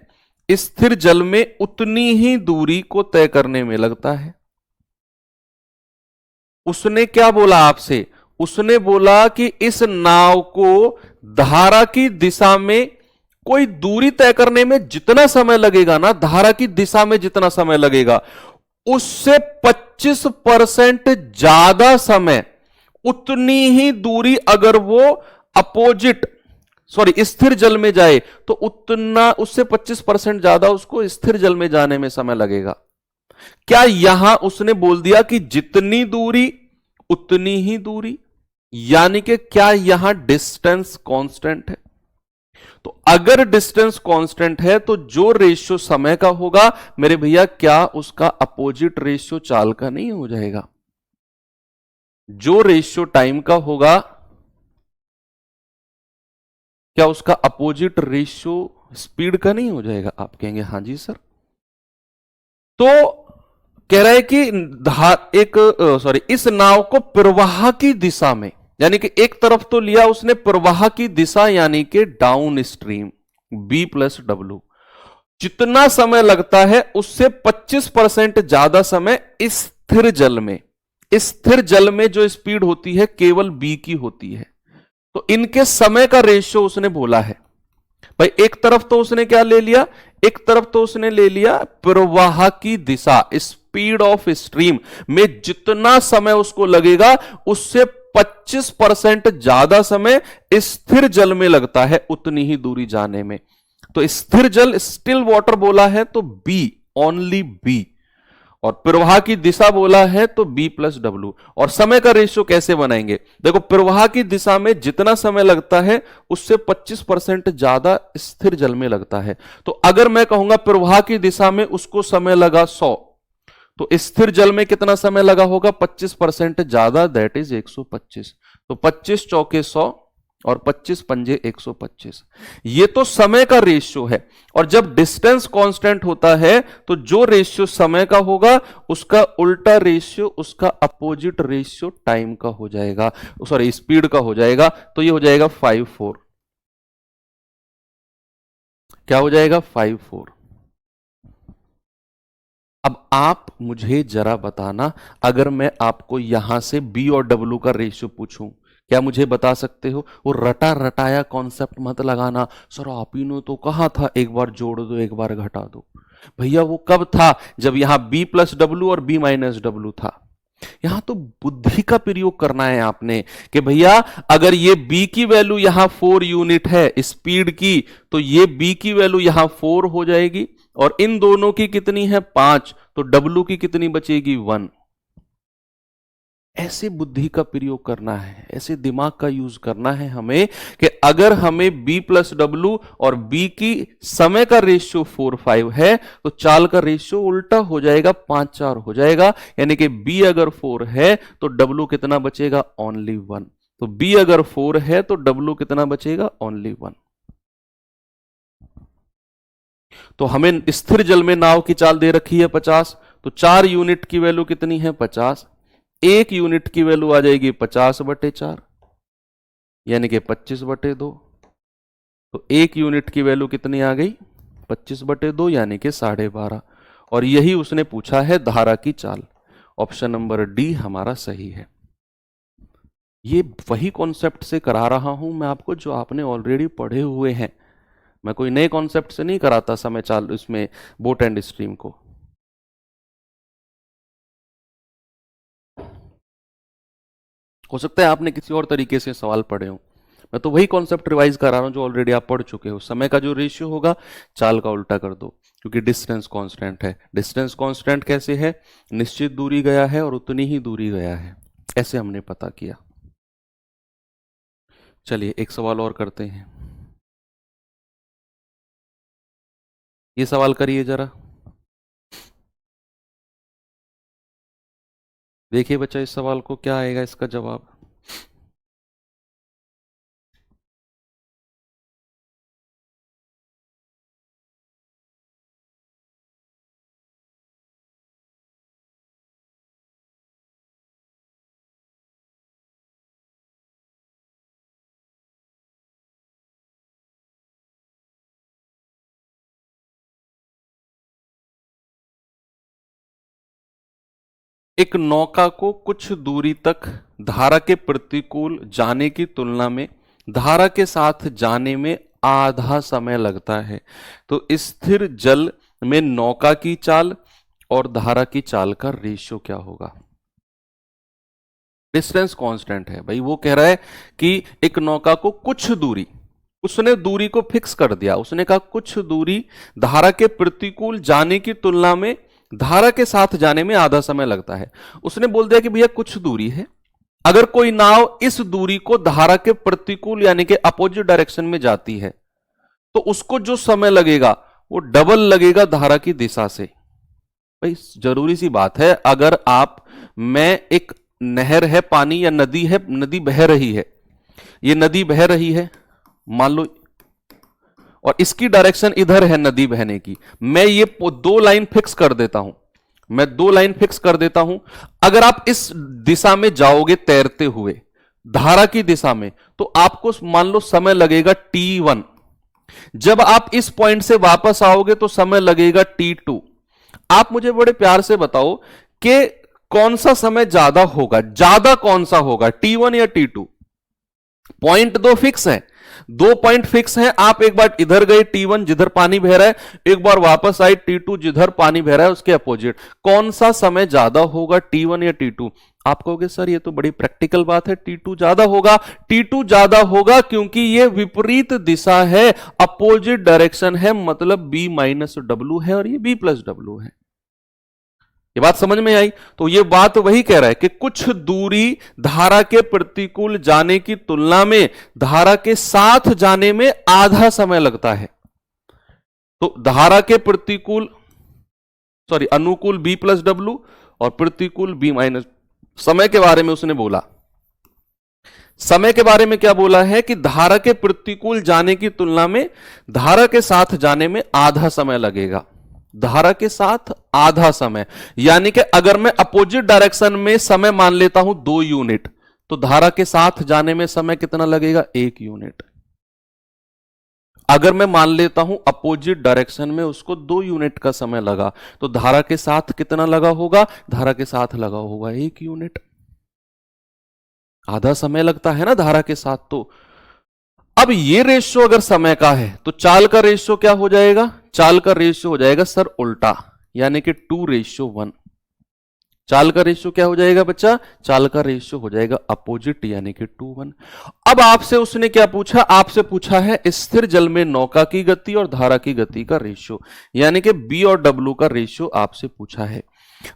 स्थिर जल में उतनी ही दूरी को तय करने में लगता है। उसने क्या बोला आपसे? उसने बोला कि इस नाव को धारा की दिशा में कोई दूरी तय करने में जितना समय लगेगा ना, धारा की दिशा में जितना समय लगेगा उससे 25% ज्यादा समय उतनी ही दूरी अगर वो स्थिर जल में जाए तो उतना, उससे 25% ज्यादा उसको स्थिर जल में जाने में समय लगेगा। क्या यहां उसने बोल दिया कि जितनी दूरी उतनी ही दूरी, यानी कि क्या यहां डिस्टेंस कांस्टेंट है? तो अगर डिस्टेंस कांस्टेंट है तो जो रेशियो समय का होगा मेरे भैया, क्या उसका अपोजिट रेशियो चाल का नहीं हो जाएगा? जो रेशियो टाइम का होगा क्या उसका अपोजिट रेशियो स्पीड का नहीं हो जाएगा? आप कहेंगे हां जी सर। तो कह रहा है कि इस नाव को प्रवाह की दिशा में, यानी कि एक तरफ तो लिया उसने प्रवाह की दिशा यानी कि डाउन स्ट्रीम B+W, जितना समय लगता है उससे 25% ज्यादा समय स्थिर जल में। स्थिर जल में जो स्पीड होती है केवल B की होती है। तो इनके समय का रेशियो उसने बोला है। भाई एक तरफ तो उसने क्या ले लिया? एक तरफ तो उसने ले लिया प्रवाह की दिशा, स्पीड ऑफ स्ट्रीम में जितना समय उसको लगेगा उससे 25% ज्यादा समय स्थिर जल में लगता है उतनी ही दूरी जाने में। तो स्थिर जल, स्टिल वाटर बोला है तो B, ओनली B, और प्रवाह की दिशा बोला है तो B+W। और समय का रेशियो कैसे बनाएंगे? देखो, प्रवाह की दिशा में जितना समय लगता है उससे 25% ज्यादा स्थिर जल में लगता है। तो अगर मैं कहूंगा प्रवाह की दिशा में उसको समय लगा 100, तो स्थिर जल में कितना समय लगा होगा? 25% ज्यादा, दैट इज 125। तो 25 चौके 100 और 25 पंजे 125। ये तो समय का रेशियो है। और जब डिस्टेंस कांस्टेंट होता है तो जो रेशियो समय का होगा उसका उल्टा रेशियो, उसका अपोजिट रेशियो टाइम का हो जाएगा, स्पीड का हो जाएगा। तो ये हो जाएगा 5-4। क्या हो जाएगा? 5-4। अब आप मुझे जरा बताना, अगर मैं आपको यहां से B और W का रेशियो पूछूं, क्या मुझे बता सकते हो? वो रटा रटाया कॉन्सेप्ट मत लगाना, सर आप ही ने तो कहा था एक बार जोड़ दो एक बार घटा दो। भैया वो कब था? जब यहां B+W और B-W था। यहां तो बुद्धि का प्रयोग करना है आपने कि भैया अगर ये B की वैल्यू यहां 4 यूनिट है स्पीड की, तो ये B की वैल्यू यहां 4 हो जाएगी और इन दोनों की कितनी है? 5। तो W की कितनी बचेगी? 1। ऐसे बुद्धि का प्रयोग करना है, ऐसे दिमाग का यूज करना है हमें कि अगर हमें B+W और B की समय का रेशियो 4-5 है तो चाल का रेशियो उल्टा हो जाएगा, 5-4 हो जाएगा। यानी कि B अगर 4 है तो W कितना बचेगा? ओनली 1। तो बी अगर 4 है तो डब्ल्यू कितना बचेगा, ओनली 1। तो हमें स्थिर जल में नाव की चाल दे रखी है 50, तो 4 यूनिट की वैल्यू कितनी है, 50। 1 यूनिट की वैल्यू आ जाएगी 50/4, यानी कि 25/2। तो 1 यूनिट की वैल्यू कितनी आ गई, 25/2, यानी कि 12.5। और यही उसने पूछा है धारा की चाल। ऑप्शन नंबर डी हमारा सही है। ये वही कॉन्सेप्ट से करा रहा हूं मैं आपको जो आपने ऑलरेडी पढ़े हुए हैं। मैं कोई नए कॉन्सेप्ट से नहीं कराता समय चाल इसमें बोट एंड स्ट्रीम को। हो सकता है आपने किसी और तरीके से सवाल पढ़े हो, मैं तो वही कॉन्सेप्ट रिवाइज करा रहा हूं जो ऑलरेडी आप पढ़ चुके हो। समय का जो रेशियो होगा चाल का उल्टा कर दो, क्योंकि डिस्टेंस कांस्टेंट है। डिस्टेंस कांस्टेंट कैसे है, निश्चित दूरी गया है और उतनी ही दूरी गया है, ऐसे हमने पता किया। चलिए एक सवाल और करते हैं। ये सवाल करिए जरा, देखिए बच्चा इस सवाल को क्या आएगा इसका जवाब। एक नौका को कुछ दूरी तक धारा के प्रतिकूल जाने की तुलना में धारा के साथ जाने में आधा समय लगता है। तो स्थिर जल में नौका की चाल और धारा की चाल का रेशियो क्या होगा। डिस्टेंस कांस्टेंट है भाई, वो कह रहा है कि एक नौका को कुछ दूरी, उसने दूरी को फिक्स कर दिया, उसने कहा कुछ दूरी धारा के प्रतिकूल जाने की तुलना में धारा के साथ जाने में आधा समय लगता है। उसने बोल दिया कि भैया कुछ दूरी है, अगर कोई नाव इस दूरी को धारा के प्रतिकूल यानी कि अपोजिट डायरेक्शन में जाती है तो उसको जो समय लगेगा वो डबल लगेगा धारा की दिशा से। भाई जरूरी सी बात है, अगर आप, मैं एक नहर है, पानी या नदी है, नदी बह रही है, ये नदी बह रही है मान लो, और इसकी डायरेक्शन इधर है नदी बहने की। मैं ये 2 लाइन फिक्स कर देता हूं, मैं 2 लाइन फिक्स कर देता हूं। अगर आप इस दिशा में जाओगे तैरते हुए धारा की दिशा में, तो आपको मान लो समय लगेगा T1। जब आप इस पॉइंट से वापस आओगे तो समय लगेगा T2। आप मुझे बड़े प्यार से बताओ कि कौन सा समय ज्यादा होगा, ज्यादा कौन सा होगा, T1 या T2। पॉइंट 2 फिक्स है, 2 पॉइंट फिक्स हैं। आप एक बार इधर गए T1 जिधर पानी बह रहा है, एक बार वापस आए T2 जिधर पानी बह रहा है, उसके अपोजिट। कौन सा समय ज्यादा होगा, T1 या T2। आप कहोगे सर ये तो बड़ी प्रैक्टिकल बात है, T2 ज्यादा होगा। T2 ज्यादा होगा क्योंकि ये विपरीत दिशा है, अपोजिट डायरेक्शन है, मतलब B-W है और ये B+W है। ये बात समझ में आई। तो ये बात वही कह रहा है कि कुछ दूरी धारा के प्रतिकूल जाने की तुलना में धारा के साथ जाने में आधा समय लगता है। तो धारा के प्रतिकूल, सॉरी अनुकूल B+W और प्रतिकूल B-, समय के बारे में उसने बोला। समय के बारे में क्या बोला है कि धारा के प्रतिकूल जाने की तुलना में धारा के साथ जाने में आधा समय लगेगा। धारा के साथ आधा समय, यानी कि अगर मैं अपोजिट डायरेक्शन में समय मान लेता हूं 2 यूनिट, तो धारा के साथ जाने में समय कितना लगेगा, 1 यूनिट। अगर मैं मान लेता हूं अपोजिट डायरेक्शन में उसको 2 यूनिट का समय लगा, तो धारा के साथ कितना लगा होगा, धारा के साथ लगा होगा 1 यूनिट। आधा समय लगता है ना धारा के साथ। तो अब ये रेशियो अगर समय का है तो चाल का रेशियो क्या हो जाएगा, चाल का रेशियो हो जाएगा सर उल्टा, यानी कि 2:1। चाल का रेशियो क्या हो जाएगा बच्चा, चाल का रेशियो हो जाएगा अपोजिट, यानी कि 2:1। अब आपसे उसने क्या पूछा, आपसे पूछा है स्थिर जल में नौका की गति और धारा की गति का रेशियो, यानी कि B और W का रेशियो आपसे पूछा है।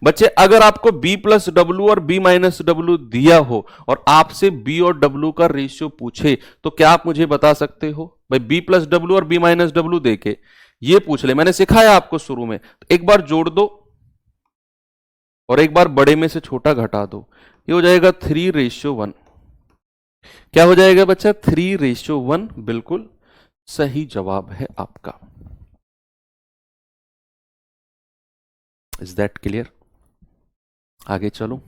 बच्चे अगर आपको B+W और B-W दिया हो और आपसे B और W का रेशियो पूछे, तो क्या आप मुझे बता सकते हो भाई B+W और B-W देके ये पूछ ले, मैंने सिखाया आपको शुरू में, तो एक बार जोड़ दो और एक बार बड़े में से छोटा घटा दो, ये हो जाएगा 3:1। क्या हो जाएगा बच्चा? 3:1, बिल्कुल सही जवाब है आपका। Is that clear? आगे चलो।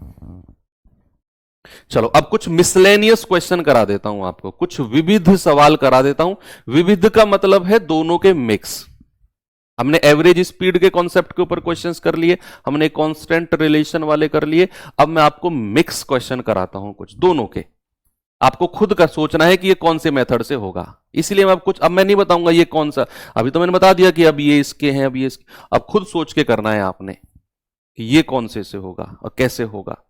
चलो अब कुछ मिसलेनियस क्वेश्चन करा देता हूं आपको, कुछ विविध सवाल करा देता हूं। विविध का मतलब है दोनों के मिक्स। हमने एवरेज स्पीड के कॉन्सेप्ट के ऊपर क्वेश्चंस कर लिए, हमने कांस्टेंट रिलेशन वाले कर लिए। अब मैं आपको मिक्स क्वेश्चन कराता हूं कुछ दोनों के। आपको खुद का सोचना है कि ये कौन से मेथड से होगा। इसलिए अब मैं नहीं बताऊंगा ये कौन सा, अभी तो मैंने बता दिया कि अब ये इसके हैं, अब ये इसके। अब खुद सोच के करना है आपने कि ये कौन से होगा और कैसे होगा।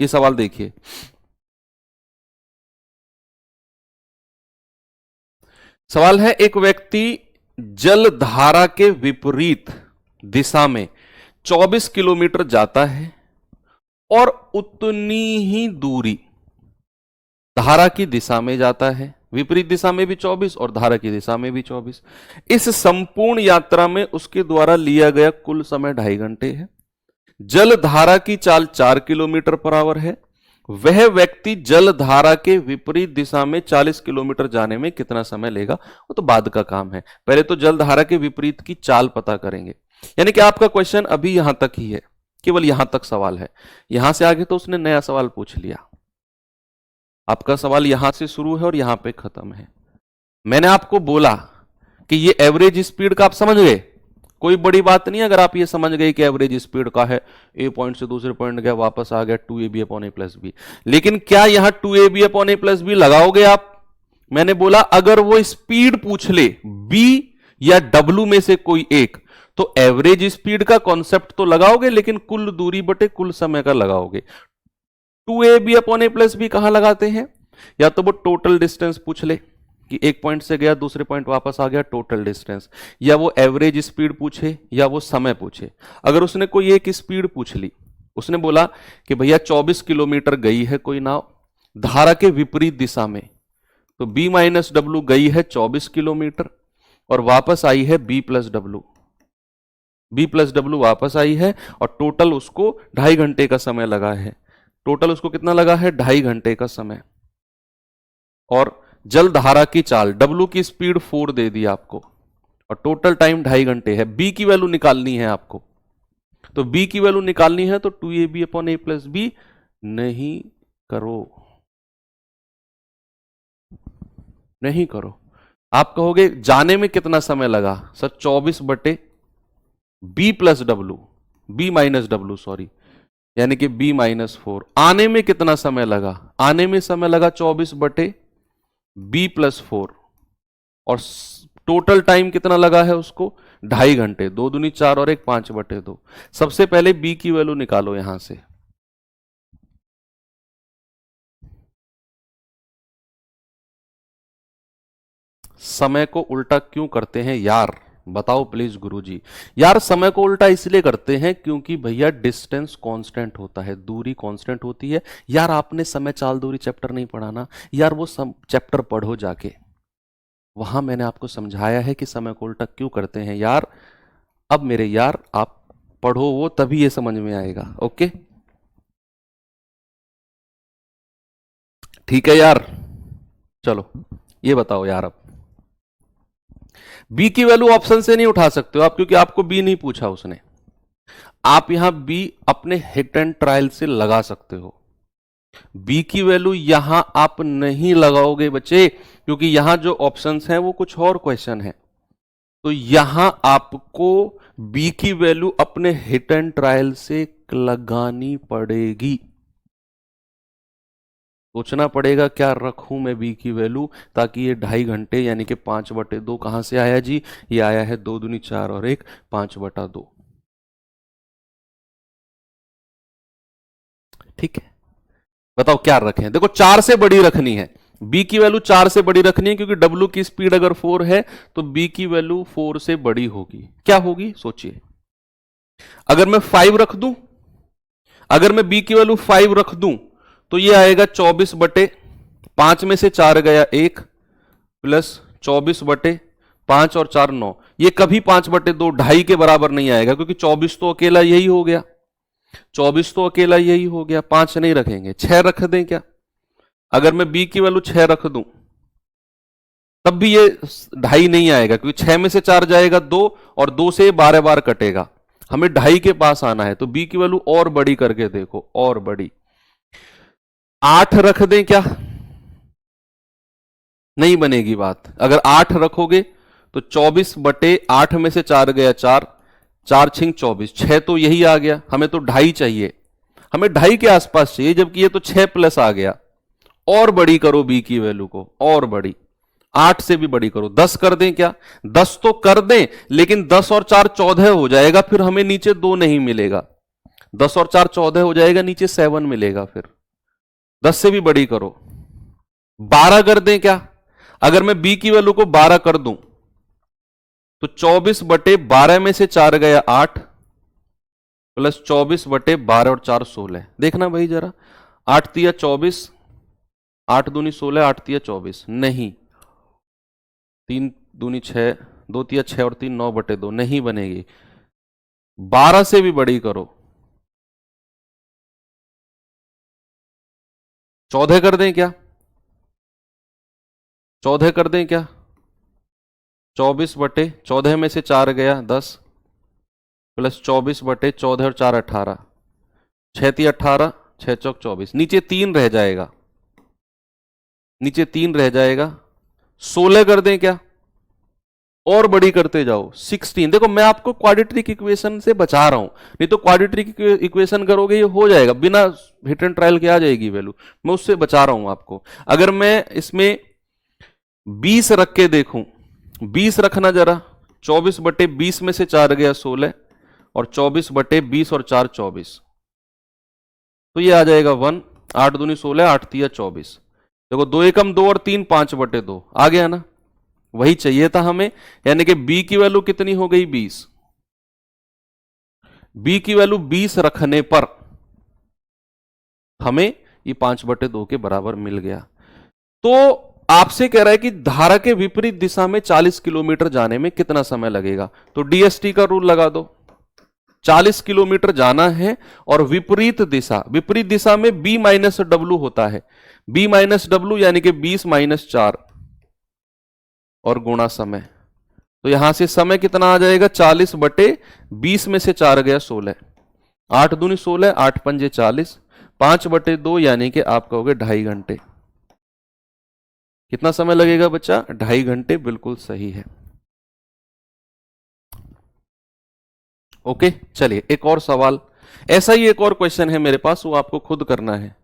ये सवाल देखिए, सवाल है एक व्यक्ति जल धारा के विपरीत दिशा में 24 किलोमीटर जाता है और उतनी ही दूरी धारा की दिशा में जाता है। विपरीत दिशा में भी 24 और धारा की दिशा में भी 24। इस संपूर्ण यात्रा में उसके द्वारा लिया गया कुल समय 2.5 घंटे है। जल धारा की चाल 4 किलोमीटर पर आवर है। वह व्यक्ति जल धारा के विपरीत दिशा में 40 किलोमीटर जाने में कितना समय लेगा? वो तो बाद का काम है, पहले तो जल धारा के विपरीत की चाल पता करेंगे। यानी कि आपका क्वेश्चन अभी यहां तक ही है, केवल यहां तक सवाल है। यहां से आगे तो उसने नया सवाल पूछ लिया। आपका सवाल यहां से शुरू है और यहां पे खत्म है। मैंने आपको बोला कि ये एवरेज स्पीड का आप समझ गए, कोई बड़ी बात नहीं अगर आप ये समझ गए कि एवरेज स्पीड का है, ए पॉइंट से दूसरे पॉइंट गया वापस आ गया 2ab upon a plus B. लेकिन क्या यहां 2ab upon a plus B लगाओगे आप? मैंने बोला अगर वो स्पीड पूछ ले b या w में से कोई एक, तो एवरेज स्पीड का कॉन्सेप्ट तो लगाओगे, लेकिन कुल दूरी बटे कुल समय का लगाओगे। 2ab upon a plus B कहां लगाते हैं? या तो वो टोटल डिस्टेंस पूछ ले कि एक पॉइंट से गया दूसरे पॉइंट वापस आ गया, टोटल डिस्टेंस, या वो एवरेज स्पीड पूछे या वो समय पूछे। अगर उसने कोई एक स्पीड पूछ ली, उसने बोला कि भैया 24 किलोमीटर गई है कोई नाव धारा के विपरीत दिशा में, तो b माइनस डब्ल्यू गई है 24 किलोमीटर और वापस आई है b प्लस डब्ल्यू वापस आई है, और टोटल उसको 2.5 घंटे का समय लगा है। टोटल उसको कितना लगा है? 2.5 घंटे का समय। और जल धारा की चाल W की स्पीड 4 दे दी आपको, और टोटल टाइम 2.5 घंटे है। B की वैल्यू निकालनी है आपको, तो B की वैल्यू निकालनी है तो 2ab upon a plus B नहीं करो, नहीं करो। आप कहोगे जाने में कितना समय लगा? सर 24 बटे b plus W, b minus W sorry, यानी कि b माइनस 4। आने में कितना समय लगा? आने में समय लगा 24 बटे b प्लस 4, और टोटल टाइम कितना लगा है उसको? 2.5 घंटे। 2 दूनी 4 और 1 5 बटे 2। सबसे पहले b की वैल्यू निकालो यहां से। समय को उल्टा क्यों करते हैं यार? बताओ प्लीज गुरुजी। यार समय को उल्टा इसलिए करते हैं क्योंकि भैया डिस्टेंस कांस्टेंट होता है, दूरी कांस्टेंट होती है। यार आपने समय चाल दूरी चैप्टर नहीं पढ़ा ना यार, वो चैप्टर पढ़ो जाके, वहां मैंने आपको समझाया है कि समय को उल्टा क्यों करते हैं यार। अब मेरे यार आप पढ़ो वो, तभी ये समझ में आएगा। ओके ठीक है यार। चलो ये बताओ यार, अब बी की वैल्यू ऑप्शन से नहीं उठा सकते हो आप, क्योंकि आपको बी नहीं पूछा उसने। आप यहां बी अपने हिट एंड ट्रायल से लगा सकते हो। बी की वैल्यू यहां आप नहीं लगाओगे बच्चे, क्योंकि यहां जो ऑप्शंस हैं वो कुछ और क्वेश्चन है। तो यहां आपको बी की वैल्यू अपने हिट एंड ट्रायल से लगानी पड़ेगी। सोचना पड़ेगा क्या रखूं मैं बी की वैल्यू, ताकि ये 2.5 घंटे यानी कि 5 बटे 2 कहां से आया जी? ये आया है 2 दूनी 4 और 1 5 बटा 2। ठीक है बताओ क्या रखें? देखो 4 से बड़ी रखनी है, b की वैल्यू 4 से बड़ी रखनी है, क्योंकि w की स्पीड अगर 4 है तो b की वैल्यू 4 से बड़ी होगी। क्या होगी सोचिए? अगर मैं 5 रख दूं, अगर मैं b की वैल्यू 5 रख दूं तो ये आएगा 24 बटे 5 में से 4 गया 1 प्लस 24 बटे 5 और 4 9। ये कभी 5 बटे 2 2.5 के बराबर नहीं आएगा, क्योंकि 24 तो अकेला यही हो गया, 24 तो अकेला यही हो गया। 5 नहीं रखेंगे, 6 रख दें क्या? अगर मैं b की वैल्यू 6 रख दूं तब भी ये 2.5 नहीं आएगा, क्योंकि 6 में से 4 जाएगा 2 और 2 से 12 बार कटेगा। हमें 2.5 के पास आना है, तो b की वैल्यू और बड़ी करके देखो, और बड़ी 8 रख दें क्या? नहीं बनेगी बात। अगर 8 रखोगे तो 24/8 में से 4 गया 4, 4 छिंग 24, 6 तो यही आ गया। हमें तो 2.5 चाहिए, हमें 2.5 के आसपास चाहिए, जबकि ये तो 6 प्लस आ गया। और बड़ी करो b की वैल्यू को, और बड़ी 8 से भी बड़ी करो। 10 कर दें क्या? 10 तो कर दें, लेकिन 10 और 4 14 हो जाएगा, फिर हमें नीचे 2 नहीं मिलेगा। 10 और 4 14 हो जाएगा, नीचे 7 मिलेगा। फिर 10 से भी बड़ी करो। 12 कर दें क्या? अगर मैं b की वैल्यू को 12 कर दूं तो 24/12 में से 4 गया 8 प्लस 24/12 और 4 16। देखना भाई जरा, 8 तिया 24, 8 दूनी 16, 8 तिया 24, नहीं 3 दूनी 6, 2 तिया 6 और 3 9/2, नहीं बनेगी। 12 से भी बड़ी करो। 14 कर दें क्या? 14 कर दें क्या? 24/14 में से 4 गया 10 प्लस 24/14 और 4 18, 6 ती 18, 6 चौक 24, नीचे 3 रह जाएगा, नीचे 3 रह जाएगा। 16 कर दें क्या? और बड़ी करते जाओ। 16। देखो मैं आपको क्वाड्रेटिक इक्वेशन से बचा रहा हूं, नहीं तो क्वाड्रेटिक इक्वेशन करोगे ये हो जाएगा, बिना हिट एंड ट्रायल के आ जाएगी वैल्यू। मैं उससे बचा रहा हूं आपको। अगर मैं इसमें 20 रख के देखूं, 20 रखना जरा, 24/20 में से 4 गया 16 और 24/20 और 4 24, तो ये आ जाएगा 1। 8 दूनी 16, 8 तिया 24। देखो 2 एकम 2 और 3 5/2 आ गया ना, वही चाहिए था हमें। यानी कि b की वैल्यू कितनी हो गई? 20। b की वैल्यू 20 रखने पर हमें ये 5/2 के बराबर मिल गया। तो आपसे कह रहा है कि धारा के विपरीत दिशा में 40 किलोमीटर जाने में कितना समय लगेगा? तो डीएसटी का रूल लगा दो। 40 किलोमीटर जाना है और विपरीत दिशा में b माइनस डब्ल्यू होता है। b माइनस डब्ल्यू यानी कि 20 माइनस 4 और गुणा समय। तो यहां से समय कितना आ जाएगा? 40/20 में से 4 गया 16, 8 दूनी 16, 8 पंजे 40, 5/2 यानी कि आप कहोगे 2.5 घंटे। कितना समय लगेगा बच्चा? 2.5 घंटे, बिल्कुल सही है। ओके, चलिए एक और सवाल, ऐसा ही एक और क्वेश्चन है मेरे पास, वो आपको खुद करना है।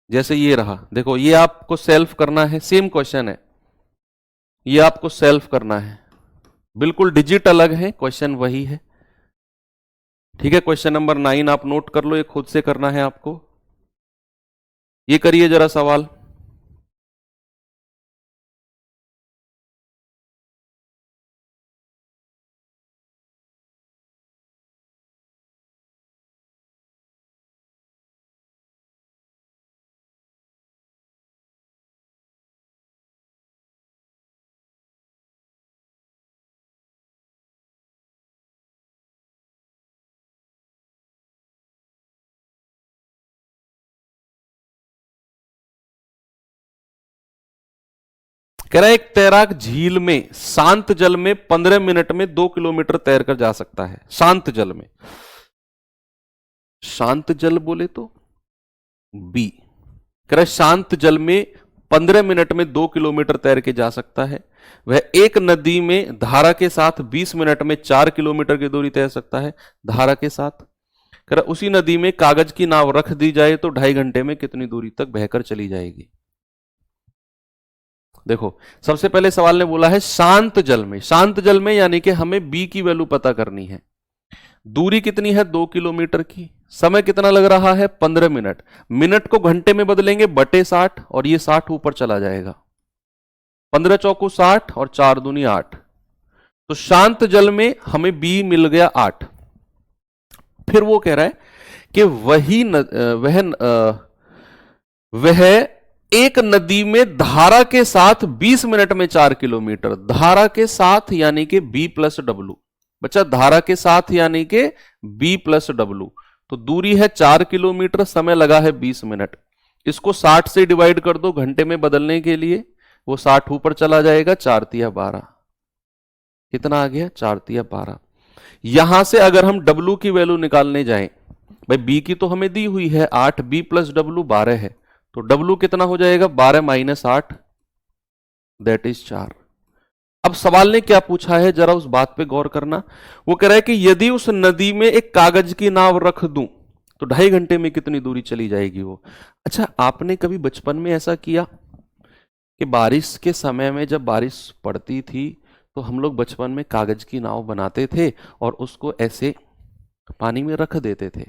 जैसे ये रहा, देखो ये आपको सेल्फ करना है, सेम क्वेश्चन है, ये आपको सेल्फ करना है, बिल्कुल डिजिट अलग है, क्वेश्चन वही है। ठीक है, क्वेश्चन नंबर 9 आप नोट कर लो, ये खुद से करना है आपको। ये करिए जरा सवाल। कह रहा है एक तैराक झील में शांत जल में 15 मिनट में 2 किलोमीटर तैर कर जा सकता है। शांत जल में, शांत जल बोले तो बी। कह रहा है शांत जल में 15 मिनट में 2 किलोमीटर तैर के जा सकता है। वह एक नदी में धारा के साथ 20 मिनट में 4 किलोमीटर की दूरी तैर सकता है। धारा के साथ कह रहा उसी नदी में कागज की नाव रख दी जाए तो 2.5 घंटे में कितनी दूरी तक बहकर चली जाएगी? देखो सबसे पहले सवाल ने बोला है शांत जल में, शांत जल में यानी कि हमें b की वैल्यू पता करनी है। दूरी कितनी है? 2 किलोमीटर की। समय कितना लग रहा है? 15 मिनट। मिनट को घंटे में बदलेंगे बटे 60 और ये 60 ऊपर चला जाएगा। 15 चौको 60 और 4 दूनी 8। तो शांत जल में हमें b मिल गया 8। फिर वो कह रहा है कि वह एक नदी में धारा के साथ 20 मिनट में 4 किलोमीटर। धारा के साथ यानी कि b प्लस डब्ल्यू। बच्चा धारा के साथ यानी कि b प्लस डब्ल्यू। तो दूरी है 4 किलोमीटर, समय लगा है 20 मिनट। इसको 60 से डिवाइड कर दो घंटे में बदलने के लिए, वो 60 ऊपर चला जाएगा, 4 तिया 12। कितना आ गया? 4 तिया 12। यहां से अगर हम W की वैल्यू निकालने जाएं, भाई B की तो हमें दी हुई है 8, B प्लस W 12 है, तो W कितना हो जाएगा? 12 माइनस 8, दैट इज 4। अब सवाल ने क्या पूछा है, जरा उस बात पे गौर करना। वो कह रहा है कि यदि उस नदी में एक कागज की नाव रख दूं तो 2.5 घंटे में कितनी दूरी चली जाएगी वो। अच्छा, आपने कभी बचपन में ऐसा किया कि बारिश के समय में जब बारिश पड़ती थी तो हम लोग बचपन में कागज की नाव बनाते थे और उसको ऐसे पानी में रख देते थे,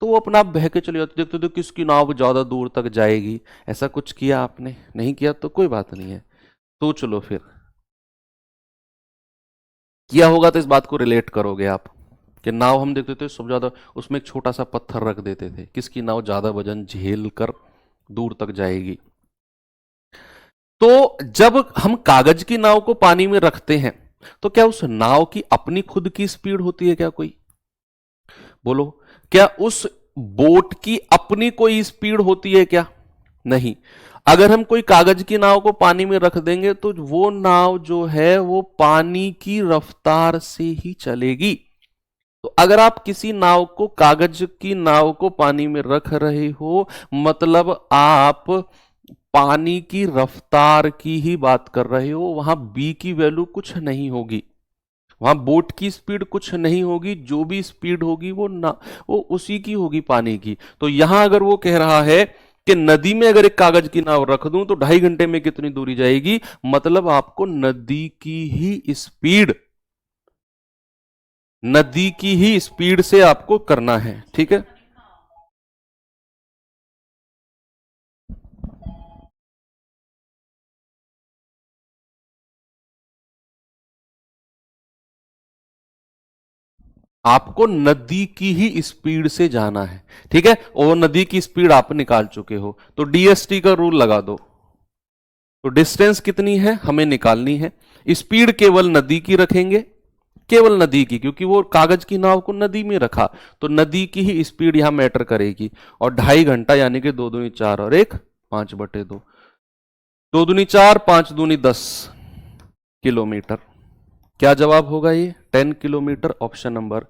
तो वो अपना आप बह के चले जाते, देखते थे किसकी नाव ज्यादा दूर तक जाएगी। ऐसा कुछ किया आपने? नहीं किया तो कोई बात नहीं है, सोच लो फिर। किया होगा तो इस बात को रिलेट करोगे आप कि नाव हम देखते थे सब ज्यादा, उसमें एक छोटा सा पत्थर रख देते थे, किसकी नाव ज्यादा वजन झेल कर दूर तक जाएगी। तो जब हम कागज की नाव को पानी में रखते हैं तो क्या उस नाव की अपनी खुद की स्पीड होती है क्या? कोई बोलो, क्या उस बोट की अपनी कोई स्पीड होती है क्या? नहीं। अगर हम कोई कागज की नाव को पानी में रख देंगे तो वो नाव जो है वो पानी की रफ्तार से ही चलेगी। तो अगर आप किसी नाव को, कागज की नाव को पानी में रख रहे हो, मतलब आप पानी की रफ्तार की ही बात कर रहे हो, वहां बी की वैल्यू कुछ नहीं होगी, वहां बोट की स्पीड कुछ नहीं होगी, जो भी स्पीड होगी वो उसी की होगी, पानी की। तो यहां अगर वो कह रहा है कि नदी में अगर एक कागज की नाव रख दूं तो 2.5 घंटे में कितनी दूरी जाएगी, मतलब आपको नदी की ही स्पीड से आपको करना है। ठीक है, आपको नदी की ही स्पीड से जाना है। ठीक है, और नदी की स्पीड आप निकाल चुके हो, तो डीएसटी का रूल लगा दो। तो डिस्टेंस कितनी है हमें निकालनी है, स्पीड केवल नदी की रखेंगे, केवल नदी की, क्योंकि वो कागज की नाव को नदी में रखा, तो नदी की ही स्पीड यहां मैटर करेगी। और 2.5 घंटा यानी कि 2 दूनी 4 और 1 5/2, 2 दूनी 4 5 दूनी 10 किलोमीटर। क्या जवाब होगा? ये 10 किलोमीटर। ऑप्शन नंबर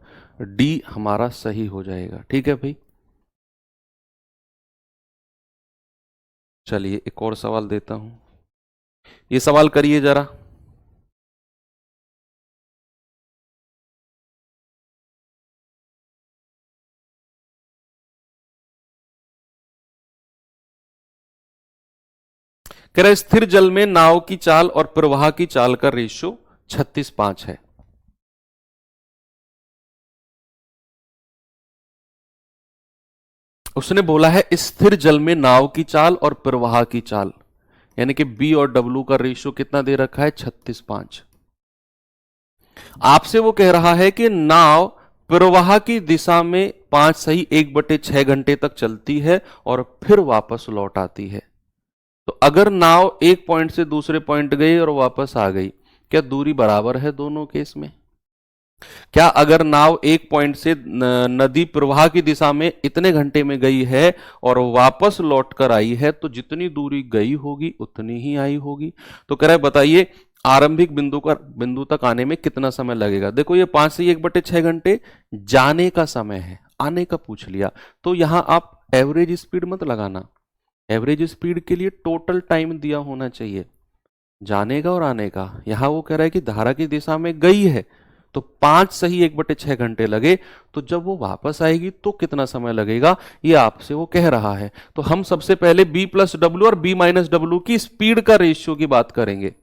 डी हमारा सही हो जाएगा। ठीक है भाई, चलिए एक और सवाल देता हूं, ये सवाल करिए जरा। कह रहे स्थिर जल में नाव की चाल और प्रवाह की चाल का रेशियो 36:5 है। उसने बोला है स्थिर जल में नाव की चाल और प्रवाह की चाल, यानी कि बी और डब्ल्यू का रेशियो कितना दे रखा है? 36:5। आपसे वो कह रहा है कि नाव प्रवाह की दिशा में 5 सही 1/6 घंटे तक चलती है और फिर वापस लौट आती है। तो अगर नाव एक पॉइंट से दूसरे पॉइंट गई और वापस आ गई, क्या दूरी बराबर है दोनों केस में? क्या अगर नाव एक पॉइंट से नदी प्रवाह की दिशा में इतने घंटे में गई है और वापस लौट कर आई है, तो जितनी दूरी गई होगी उतनी ही आई होगी। तो कह रहा है बताइए आरंभिक बिंदु तक आने में कितना समय लगेगा। देखो ये 5 से 1/6 घंटे जाने का समय है, आने का पूछ लिया, तो यहां आप एवरेज स्पीड मत लगाना। एवरेज स्पीड के लिए टोटल टाइम दिया होना चाहिए, जाने का और आने का। यहां वो कह रहा है कि धारा की दिशा में गई है तो 5 सही 1/6 घंटे लगे, तो जब वो वापस आएगी तो कितना समय लगेगा, ये आपसे वो कह रहा है। तो हम सबसे पहले b प्लस डब्ल्यू और b माइनस डब्ल्यू की स्पीड का रेशियो की बात करेंगे,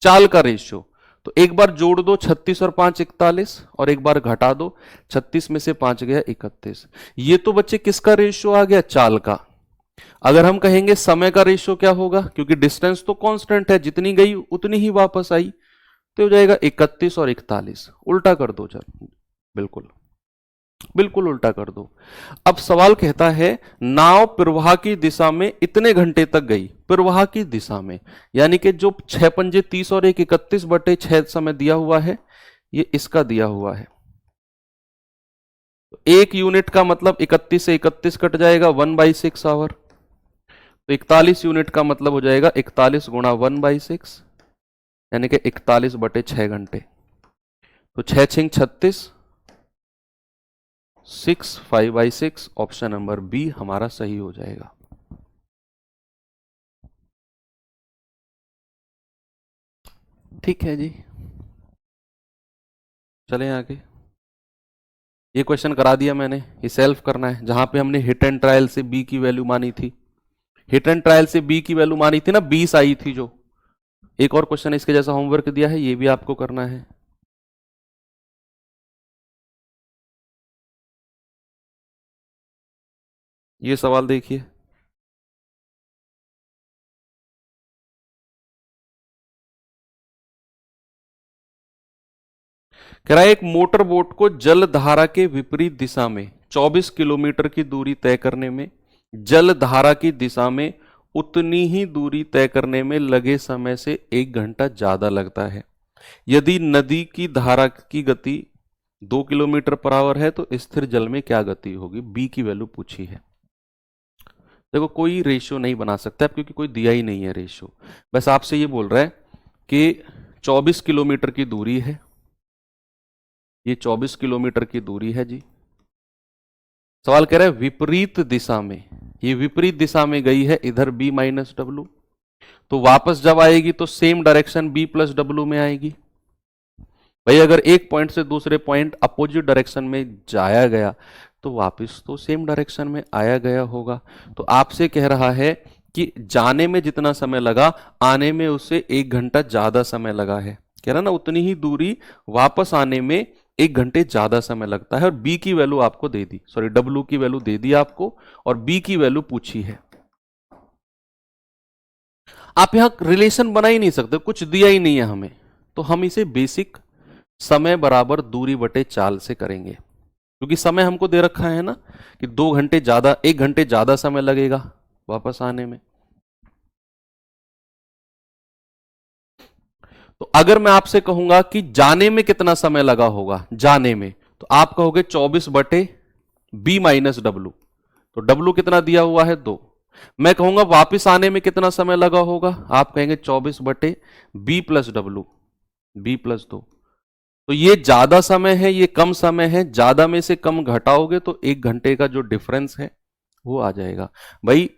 चाल का रेशियो। तो एक बार जोड़ दो 36 और 5 41, और एक बार घटा दो 36 में से 5 गया 31। ये तो बच्चे किसका रेशियो आ गया? चाल का। अगर हम कहेंगे समय का रेशियो क्या होगा, क्योंकि डिस्टेंस तो कांस्टेंट है, जितनी गई उतनी ही वापस आई, तो हो जाएगा 31 और 41। उल्टा कर दो सर, बिल्कुल बिल्कुल उल्टा कर दो। अब सवाल कहता है नाव प्रवाह की दिशा में इतने घंटे तक गई, प्रवाह की दिशा में, यानी कि जो 6 पंजे 30 और 1 31/6 समय दिया हुआ है, ये इसका दिया हुआ है। तो 1 यूनिट का मतलब 31 से 31 कट जाएगा, 1/6 आवर। तो 41 यूनिट का मतलब हो जाएगा 41 गुणा 1/6, यानी कि 41/6 घंटे। तो 6 छिंग 36, 6 5/6, ऑप्शन नंबर बी हमारा सही हो जाएगा। ठीक है जी, चलें आगे। ये क्वेश्चन करा दिया मैंने, ये सेल्फ करना है, जहां पे हमने हिट एंड ट्रायल से बी की वैल्यू मानी थी। हिट एंड ट्रायल से बी की वैल्यू मानी थी ना, 20 आई थी जो। एक और क्वेश्चन इसके जैसा होमवर्क दिया है, ये भी आपको करना है। ये सवाल देखिए, कह रहा है एक मोटर बोट को जल धारा के विपरीत दिशा में 24 किलोमीटर की दूरी तय करने में जल धारा की दिशा में उतनी ही दूरी तय करने में लगे समय से 1 घंटा ज्यादा लगता है। यदि नदी की धारा की गति 2 किलोमीटर पर आवर है तो स्थिर जल में क्या गति होगी, बी की वैल्यू पूछी है। देखो कोई रेशियो नहीं बना सकता क्योंकि कोई दिया ही नहीं है रेशियो, बस आपसे ये बोल रहा है कि 24 किलोमीटर की दूरी है, ये 24 किलोमीटर की दूरी है जी। सवाल कह रहा है विपरीत दिशा में, ये विपरीत दिशा में गई है इधर b माइनस डब्लू, तो वापस जब आएगी तो same direction b plus W में आएगी। भाई अगर एक पॉइंट से दूसरे पॉइंट अपोजिट डायरेक्शन में जाया गया तो वापस तो सेम डायरेक्शन में आया गया होगा। तो आपसे कह रहा है कि जाने में जितना समय लगा आने में उससे 1 घंटा ज्यादा समय लगा है। कह रहा ना उतनी ही दूरी वापस आने में 1 घंटे ज्यादा समय लगता है। और बी की वैल्यू आपको दे दी, सॉरी डब्ल्यू की वैल्यू दे दी आपको, और बी की वैल्यू पूछी है। आप यहां रिलेशन बना ही नहीं सकते, कुछ दिया ही नहीं है हमें, तो हम इसे बेसिक समय बराबर दूरी बटे चाल से करेंगे, क्योंकि समय हमको दे रखा है ना कि 2 घंटे ज्यादा, 1 घंटे ज्यादा समय लगेगा वापस आने में। तो अगर मैं आपसे कहूंगा कि जाने में कितना समय लगा होगा, जाने में, तो आप कहोगे 24 बटे बी माइनस डब्लू, तो डब्लू कितना दिया हुआ है 2। मैं कहूंगा वापिस आने में कितना समय लगा होगा, आप कहेंगे 24 बटे B plus W, B plus 2। तो ये ज्यादा समय है, ये कम समय है, ज्यादा में से कम घटाओगे तो 1 घंटे का जो डिफरेंस है वो आ जाएगा। भाई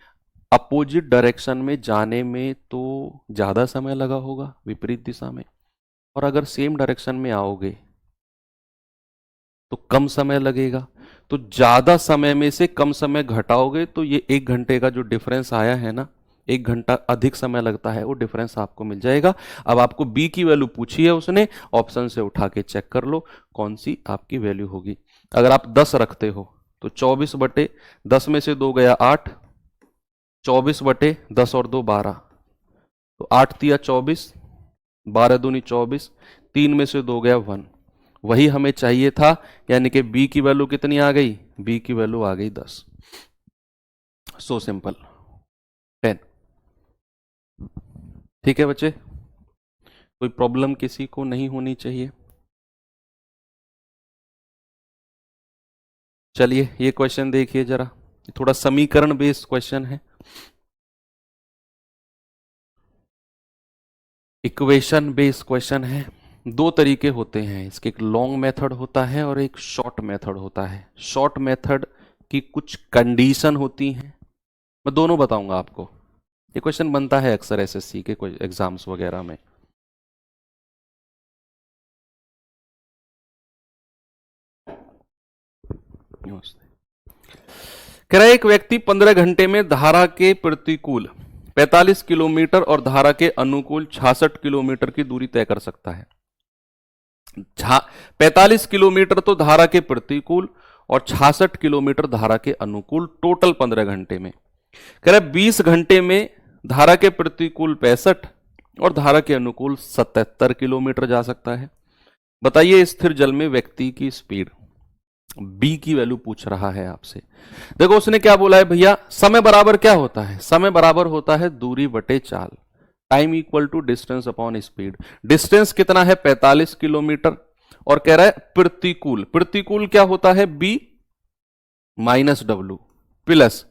अपोजिट डायरेक्शन में जाने में तो ज्यादा समय लगा होगा विपरीत दिशा में, और अगर सेम डायरेक्शन में आओगे तो कम समय लगेगा। तो ज्यादा समय में से कम समय घटाओगे तो ये 1 घंटे का जो डिफरेंस आया है ना, 1 घंटा अधिक समय लगता है, वो डिफरेंस आपको मिल जाएगा। अब आपको बी की वैल्यू पूछी है उसने, ऑप्शन से उठा के चेक कर लो कौन सी आपकी वैल्यू होगी। अगर आप 10 रखते हो तो 24 बटे 10 में से 2 गया 8, 24 बटे 10 और 2 12, तो 8 तिया 24, 12 दूनी 24, 3 में से 2 गया 1, वही हमें चाहिए था, यानी कि बी की वैल्यू कितनी आ गई, बी की वैल्यू आ गई 10। So simple 10। ठीक है बच्चे, कोई प्रॉब्लम किसी को नहीं होनी चाहिए। चलिए ये क्वेश्चन देखिए जरा, थोड़ा समीकरण बेस्ड क्वेश्चन है, इक्वेशन बेस्ड क्वेश्चन है। 2 तरीके होते हैं इसके, एक लॉन्ग मेथड होता है और एक शॉर्ट मेथड होता है। शॉर्ट मेथड की कुछ कंडीशन होती हैं, मैं दोनों बताऊंगा आपको। ये क्वेश्चन बनता है अक्सर एसएससी के कोई एग्जाम्स वगैरह में। कह रहा है एक व्यक्ति 15 घंटे में धारा के प्रतिकूल 45 किलोमीटर और धारा के अनुकूल 66 किलोमीटर की दूरी तय कर सकता है। 45 किलोमीटर तो धारा के प्रतिकूल और 66 किलोमीटर धारा के अनुकूल, टोटल 15 घंटे में। कह रहा है 20 घंटे में धारा के प्रतिकूल 65 और धारा के अनुकूल 77 किलोमीटर जा सकता है। बताइए स्थिर जल में व्यक्ति की स्पीड, बी की वैल्यू पूछ रहा है आपसे। देखो उसने क्या बोला है भैया, समय बराबर क्या होता है, समय बराबर होता है दूरी बटे चाल, time equal to distance upon speed. Distance कितना है 45 किलोमीटर, और कह रहा है प्रतिकूल, प्रतिकूल क्या होता है बी माइनस डब्लू प्लस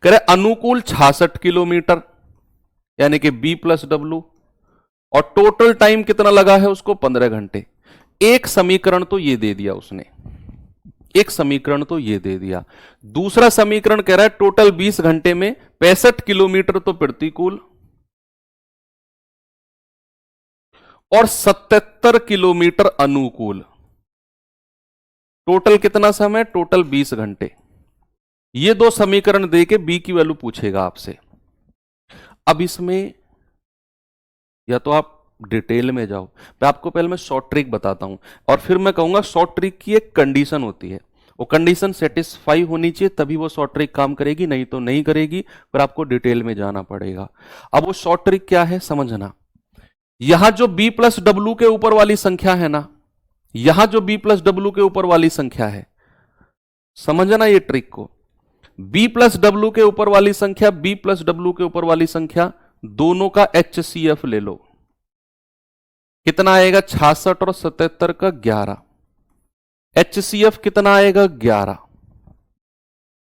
कह रहे अनुकूल 66 किलोमीटर यानी कि बी प्लस डब्लू, और टोटल टाइम कितना लगा है उसको 15 घंटे। एक समीकरण तो ये दे दिया उसने, एक समीकरण तो ये दे दिया। दूसरा समीकरण कह रहा है टोटल 20 घंटे में 65 किलोमीटर तो प्रतिकूल और 77 किलोमीटर अनुकूल। टोटल कितना समय? टोटल 20 घंटे। ये दो समीकरण देके बी की वैल्यू पूछेगा आपसे। अब इसमें या तो आप डिटेल में जाओ, मैं आपको पहले मैं शॉर्ट ट्रिक बताता हूं और फिर मैं कहूंगा शॉर्ट ट्रिक की एक कंडीशन होती है, वो कंडीशन सेटिस्फाई होनी चाहिए तभी वो शॉर्ट ट्रिक काम करेगी, नहीं तो नहीं करेगी, पर आपको डिटेल में जाना पड़ेगा। अब वो शॉर्ट ट्रिक क्या है समझना। यहां जो b प्लस डब्ल्यू के ऊपर वाली संख्या है ना, यहां जो b प्लस डब्ल्यू के ऊपर वाली संख्या है, समझना ये ट्रिक को। b प्लस डब्ल्यू के ऊपर वाली संख्या, b प्लस डब्ल्यू के ऊपर वाली संख्या दोनों का HCF ले लो। कितना आएगा? 66 और 77 का 11। HCF कितना आएगा? 11।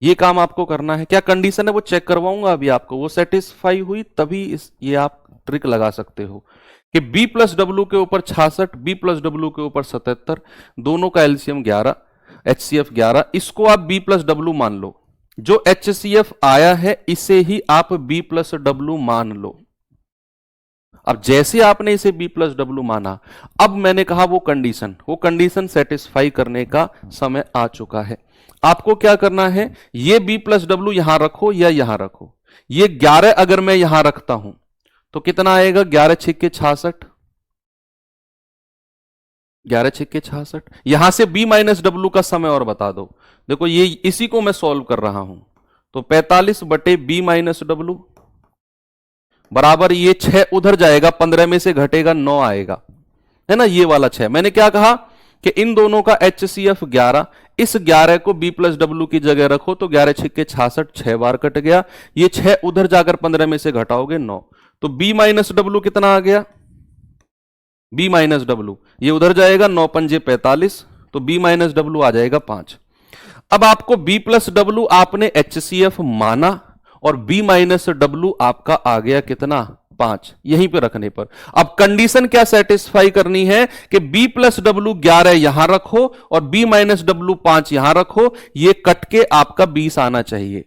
ये काम आपको करना है। क्या कंडीशन है वो चेक करवाऊंगा अभी आपको, वो सेटिस्फाई हुई तभी ये आप ट्रिक लगा सकते हो कि b प्लस डब्ल्यू के ऊपर 66, b प्लस डब्ल्यू के ऊपर 77, दोनों का एलसीएम 11, HCF 11। इसको आप b प्लस डब्ल्यू मान लो। जो HCF आया है इसे ही आप b प्लस डब्ल्यू मान लो। अब जैसे आपने इसे b प्लस डब्ल्यू माना, अब मैंने कहा वो कंडीशन सेटिस्फाई करने का समय आ चुका है। आपको क्या करना है, ये b प्लस डब्ल्यू यहां रखो या यहां रखो। ये 11 अगर मैं यहां रखता हूं तो कितना आएगा? 11 छिक्के 66, 11 छिक्के 66। यहां से b माइनस डब्ल्यू का समय और बता दो। देखो ये इसी को मैं सॉल्व कर रहा हूं, तो 45 बटे b माइनस डब्ल्यू बराबर ये 6 उधर जाएगा, 15 में से घटेगा 9 आएगा, है ना। ये वाला 6 मैंने क्या कहा कि इन दोनों का HCF 11, इस 11 को b प्लस डब्ल्यू की जगह रखो तो 11 छिक्के 66, 6 बार कट गया। ये 6 उधर जाकर 15 में से घटाओगे 9, तो b माइनस डब्ल्यू कितना आ गया? b माइनस डब्ल्यू ये उधर जाएगा, 9 पंजे 45, तो b माइनस डब्ल्यू आ जाएगा 5। अब आपको b प्लस डब्ल्यू आपने HCF माना और b माइनस डब्ल्यू आपका आ गया कितना? 5। यहीं पे रखने पर अब कंडीशन क्या सेटिस्फाई करनी है कि b प्लस डब्ल्यू 11 यहां रखो और b माइनस डब्ल्यू 5 यहां रखो। ये कट के आपका 20 आना चाहिए।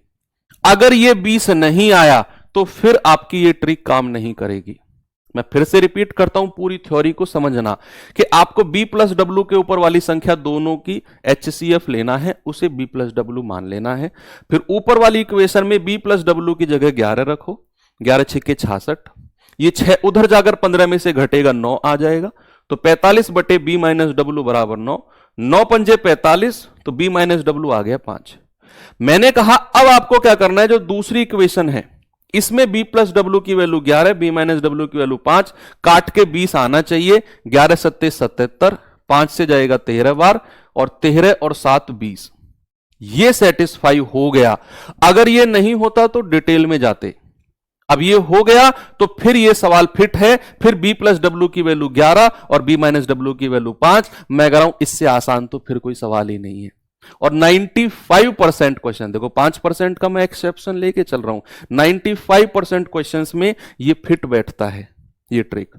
अगर ये 20 नहीं आया तो फिर आपकी ये ट्रिक काम नहीं करेगी। मैं फिर से रिपीट करता हूं, पूरी थ्योरी को समझना कि आपको b प्लस डब्ल्यू के ऊपर वाली संख्या दोनों की HCF लेना है, उसे b प्लस डब्ल्यू मान लेना है। फिर ऊपर वाली इक्वेशन में b प्लस डब्ल्यू की जगह 11 रखो, 11 छिक्के 66, ये 6 उधर जाकर 15 में से घटेगा 9 आ जाएगा, तो 45 बटे b माइनस डब्ल्यू बराबर 9, 9 पंजे 45, तो b माइनस डब्ल्यू आ गया 5। मैंने कहा अब आपको क्या करना है, जो दूसरी इक्वेशन है इसमें b प्लस डब्ल्यू की वैल्यू 11, b माइनस डब्ल्यू की वैल्यू 5, काट के 20 आना चाहिए। 11 सत्ते 77, 5 से जाएगा 13 बार, और 13 और 7 20। ये सेटिस्फाई हो गया। अगर ये नहीं होता तो डिटेल में जाते। अब ये हो गया तो फिर ये सवाल फिट है, फिर b प्लस डब्ल्यू की वैल्यू 11 और b माइनस डब्ल्यू की वैल्यू 5। मैं कह रहा हूं इससे आसान तो फिर कोई सवाल ही नहीं है। और 95% क्वेश्चन, देखो 5% का मैं एक्सेप्शन लेके चल रहा हूं, 95% क्वेश्चंस में ये फिट बैठता है ये ट्रिक,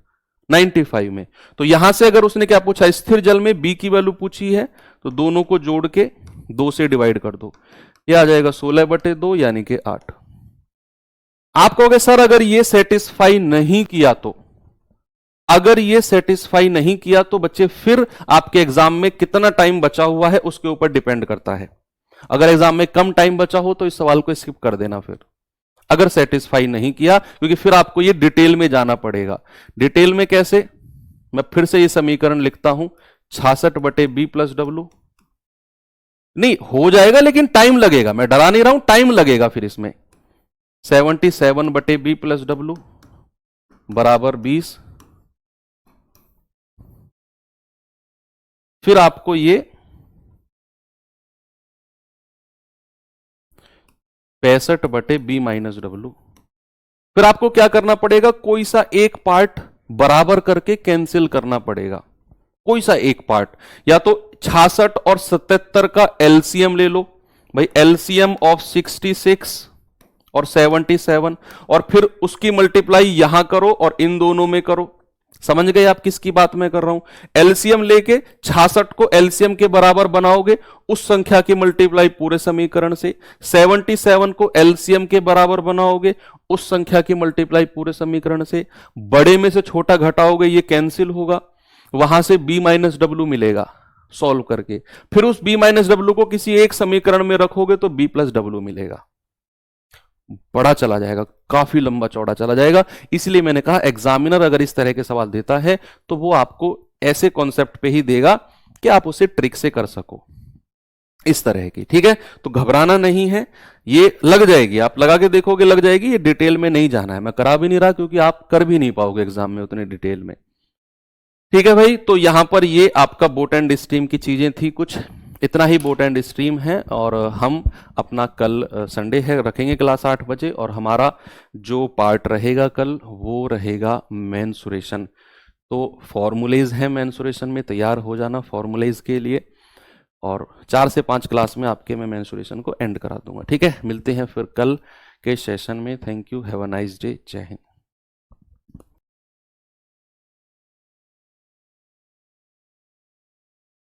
95 में। तो यहां से अगर उसने क्या पूछा, स्थिर जल में b की वैल्यू पूछी है, तो दोनों को जोड़ के 2 से डिवाइड कर दो, ये आ जाएगा 16 बटे 2 यानी कि 8। आप कहोगे सर अगर ये सेटिस्फाई नहीं किया तो, अगर ये सेटिस्फाई नहीं किया तो बच्चे फिर आपके एग्जाम में कितना टाइम बचा हुआ है उसके ऊपर डिपेंड करता है। अगर एग्जाम में कम टाइम बचा हो तो इस सवाल को स्किप कर देना फिर, अगर सेटिस्फाई नहीं किया, क्योंकि फिर आपको ये डिटेल में जाना पड़ेगा। डिटेल में कैसे, मैं फिर से ये समीकरण लिखता हूं, 66 बटे b प्लस डब्ल्यू, नहीं हो जाएगा लेकिन टाइम लगेगा, मैं डरा नहीं रहा हूं, टाइम लगेगा। फिर इसमें 77 बटे b प्लस डब्ल्यू बराबर 20, फिर आपको ये 65 बटे b माइनस डब्ल्यू, फिर आपको क्या करना पड़ेगा, कोई सा एक पार्ट बराबर करके कैंसिल करना पड़ेगा, कोई सा एक पार्ट। या तो 66 और 77 का एलसीएम ले लो, भाई एलसीएम ऑफ 66 और 77, और फिर उसकी मल्टीप्लाई यहां करो और इन दोनों में करो। समझ गए आप किसकी बात मैं कर रहा हूं? एलसीएम लेके 66 को एलसीएम के बराबर बनाओगे, उस संख्या की मल्टीप्लाई पूरे समीकरण से। 77 को एलसीएम के बराबर बनाओगे, उस संख्या की मल्टीप्लाई पूरे समीकरण से। बड़े में से छोटा घटाओगे, ये कैंसिल होगा, वहां से b माइनस डब्ल्यू मिलेगा सॉल्व करके। फिर उस b माइनस डब्ल्यू को किसी एक समीकरण में रखोगे तो b प्लस डब्ल्यू मिलेगा। बड़ा चला जाएगा, काफी लंबा चौड़ा चला जाएगा। इसलिए मैंने कहा एग्जामिनर अगर इस तरह के सवाल देता है तो वो आपको ऐसे कॉन्सेप्ट पे ही देगा कि आप उसे ट्रिक से कर सको, इस तरह की। ठीक है, तो घबराना नहीं है, ये लग जाएगी, आप लगा के देखोगे लग जाएगी। ये डिटेल में नहीं जाना है, मैं करा भी नहीं रहा क्योंकि आप कर भी नहीं पाओगे एग्जाम में उतने डिटेल में। ठीक है भाई, तो यहां पर ये आपका बोट एंड स्ट्रीम की चीजें थी कुछ, इतना ही बोट एंड स्ट्रीम है। और हम अपना कल संडे है रखेंगे क्लास 8 बजे, और हमारा जो पार्ट रहेगा कल वो रहेगा मेंसुरेशन। तो फॉर्मूलेज हैं मेंसुरेशन में, तैयार हो जाना फॉर्मूलेज के लिए। और 4 से 5 क्लास में आपके मैं मेंसुरेशन को एंड करा दूंगा। ठीक है, मिलते हैं फिर कल के सेशन में। Thank you, have a nice day, जय हिंद।